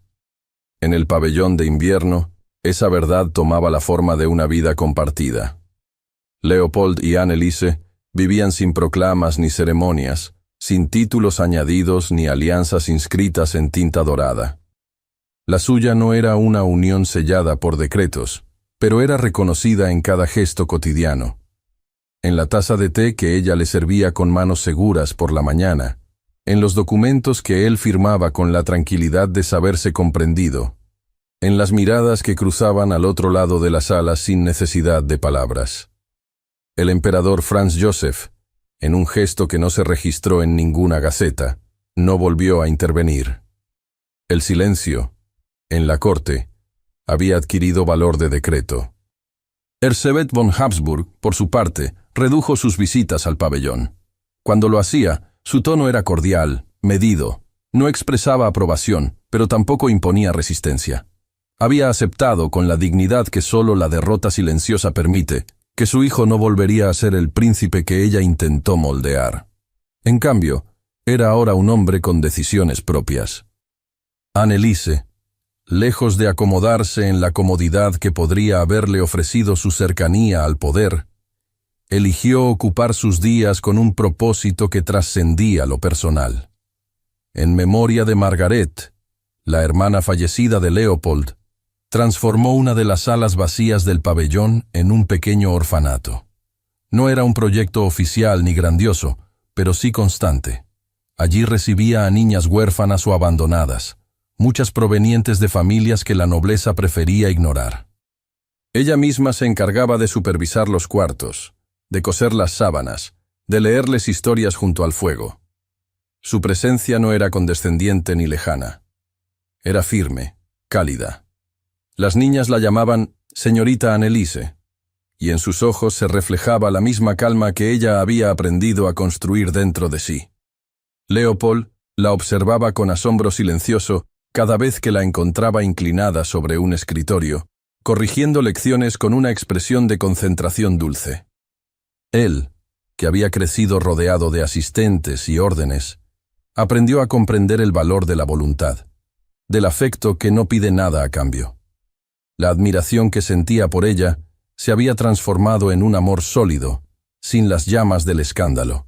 En el pabellón de invierno, esa verdad tomaba la forma de una vida compartida. Leopold y Anneliese vivían sin proclamas ni ceremonias, sin títulos añadidos ni alianzas inscritas en tinta dorada. La suya no era una unión sellada por decretos, pero era reconocida en cada gesto cotidiano. En la taza de té que ella le servía con manos seguras por la mañana, en los documentos que él firmaba con la tranquilidad de saberse comprendido, en las miradas que cruzaban al otro lado de la sala sin necesidad de palabras. El emperador Franz Joseph, en un gesto que no se registró en ninguna gaceta, no volvió a intervenir. El silencio, en la corte, había adquirido valor de decreto. Erzsébet von Habsburg, por su parte, redujo sus visitas al pabellón. Cuando lo hacía, su tono era cordial, medido, no expresaba aprobación, pero tampoco imponía resistencia. Había aceptado con la dignidad que solo la derrota silenciosa permite, que su hijo no volvería a ser el príncipe que ella intentó moldear. En cambio, era ahora un hombre con decisiones propias. Anneliese, lejos de acomodarse en la comodidad que podría haberle ofrecido su cercanía al poder, eligió ocupar sus días con un propósito que trascendía lo personal. En memoria de Margaret, la hermana fallecida de Leopold, transformó una de las salas vacías del pabellón en un pequeño orfanato. No era un proyecto oficial ni grandioso, pero sí constante. Allí recibía a niñas huérfanas o abandonadas, muchas provenientes de familias que la nobleza prefería ignorar. Ella misma se encargaba de supervisar los cuartos, de coser las sábanas, de leerles historias junto al fuego. Su presencia no era condescendiente ni lejana. Era firme, cálida. Las niñas la llamaban señorita Anneliese, y en sus ojos se reflejaba la misma calma que ella había aprendido a construir dentro de sí. Leopold la observaba con asombro silencioso cada vez que la encontraba inclinada sobre un escritorio, corrigiendo lecciones con una expresión de concentración dulce. Él, que había crecido rodeado de asistentes y órdenes, aprendió a comprender el valor de la voluntad, del afecto que no pide nada a cambio. La admiración que sentía por ella se había transformado en un amor sólido, sin las llamas del escándalo,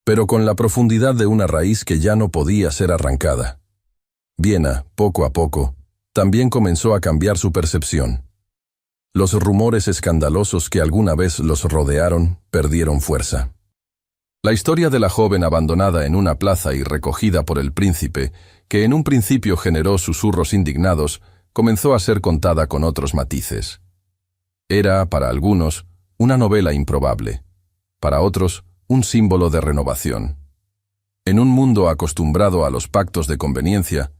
pero con la profundidad de una raíz que ya no podía ser arrancada. Viena, poco a poco, también comenzó a cambiar su percepción. Los rumores escandalosos que alguna vez los rodearon perdieron fuerza. La historia de la joven abandonada en una plaza y recogida por el príncipe, que en un principio generó susurros indignados, comenzó a ser contada con otros matices. Era, para algunos, una novela improbable, para otros, un símbolo de renovación. En un mundo acostumbrado a los pactos de conveniencia,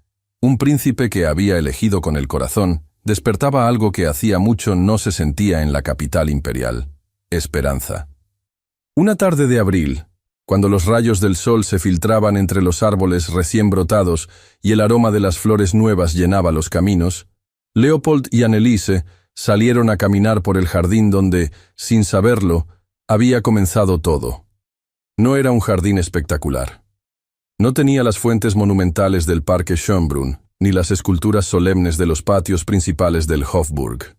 un príncipe que había elegido con el corazón despertaba algo que hacía mucho no se sentía en la capital imperial: esperanza. Una tarde de abril, cuando los rayos del sol se filtraban entre los árboles recién brotados y el aroma de las flores nuevas llenaba los caminos, Leopold y Anneliese salieron a caminar por el jardín donde, sin saberlo, había comenzado todo. No era un jardín espectacular. No tenía las fuentes monumentales del Parque Schönbrunn, ni las esculturas solemnes de los patios principales del Hofburg.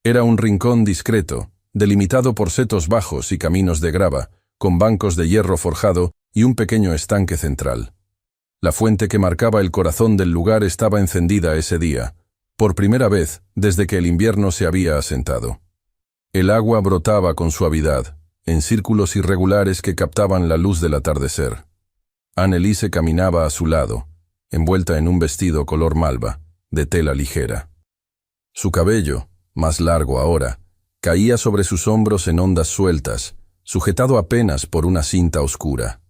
Era un rincón discreto, delimitado por setos bajos y caminos de grava, con bancos de hierro forjado y un pequeño estanque central. La fuente que marcaba el corazón del lugar estaba encendida ese día, por primera vez desde que el invierno se había asentado. El agua brotaba con suavidad, en círculos irregulares que captaban la luz del atardecer. Anneliese caminaba a su lado, envuelta en un vestido color malva, de tela ligera. Su cabello, más largo ahora, caía sobre sus hombros en ondas sueltas, sujetado apenas por una cinta oscura.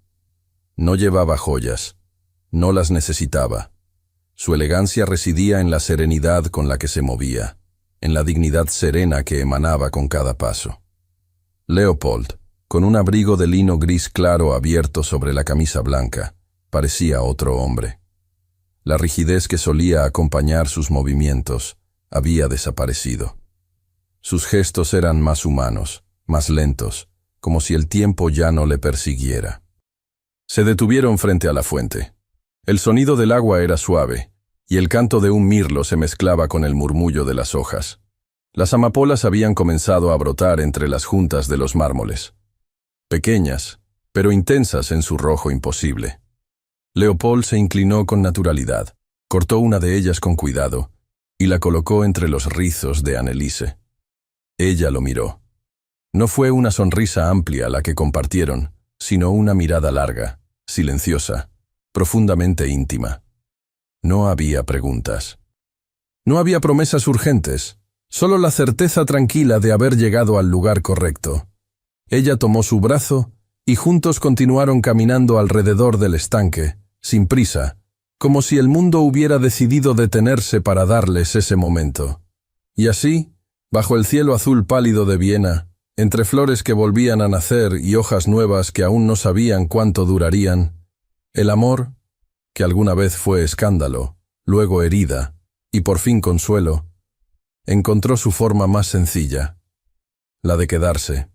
No llevaba joyas, no las necesitaba. Su elegancia residía en la serenidad con la que se movía, en la dignidad serena que emanaba con cada paso. Leopold, con un abrigo de lino gris claro abierto sobre la camisa blanca, parecía otro hombre. La rigidez que solía acompañar sus movimientos había desaparecido. Sus gestos eran más humanos, más lentos, como si el tiempo ya no le persiguiera. Se detuvieron frente a la fuente. El sonido del agua era suave, y el canto de un mirlo se mezclaba con el murmullo de las hojas. Las amapolas habían comenzado a brotar entre las juntas de los mármoles. Pequeñas, pero intensas en su rojo imposible. Leopold se inclinó con naturalidad, cortó una de ellas con cuidado, y la colocó entre los rizos de Anneliese. Ella lo miró. No fue una sonrisa amplia la que compartieron, sino una mirada larga, silenciosa, profundamente íntima. No había preguntas. No había promesas urgentes, solo la certeza tranquila de haber llegado al lugar correcto. Ella tomó su brazo y juntos continuaron caminando alrededor del estanque, sin prisa, como si el mundo hubiera decidido detenerse para darles ese momento. Y así, bajo el cielo azul pálido de Viena, entre flores que volvían a nacer y hojas nuevas que aún no sabían cuánto durarían, el amor, que alguna vez fue escándalo, luego herida, y por fin consuelo, encontró su forma más sencilla, la de quedarse.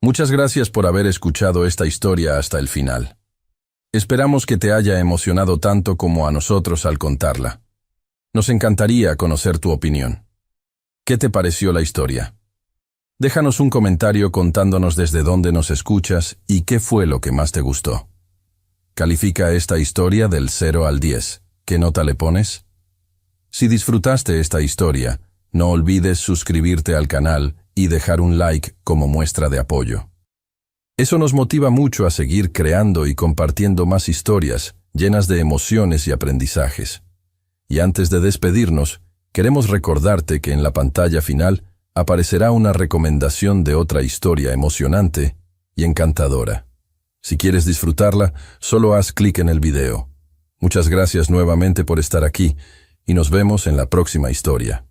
Muchas gracias por haber escuchado esta historia hasta el final. Esperamos que te haya emocionado tanto como a nosotros al contarla. Nos encantaría conocer tu opinión. ¿Qué te pareció la historia? Déjanos un comentario contándonos desde dónde nos escuchas y qué fue lo que más te gustó. Califica esta historia del 0 al 10. ¿Qué nota le pones? Si disfrutaste esta historia, no olvides suscribirte al canal y dejar un like como muestra de apoyo. Eso nos motiva mucho a seguir creando y compartiendo más historias llenas de emociones y aprendizajes. Y antes de despedirnos, queremos recordarte que en la pantalla final aparecerá una recomendación de otra historia emocionante y encantadora. Si quieres disfrutarla, solo haz clic en el video. Muchas gracias nuevamente por estar aquí y nos vemos en la próxima historia.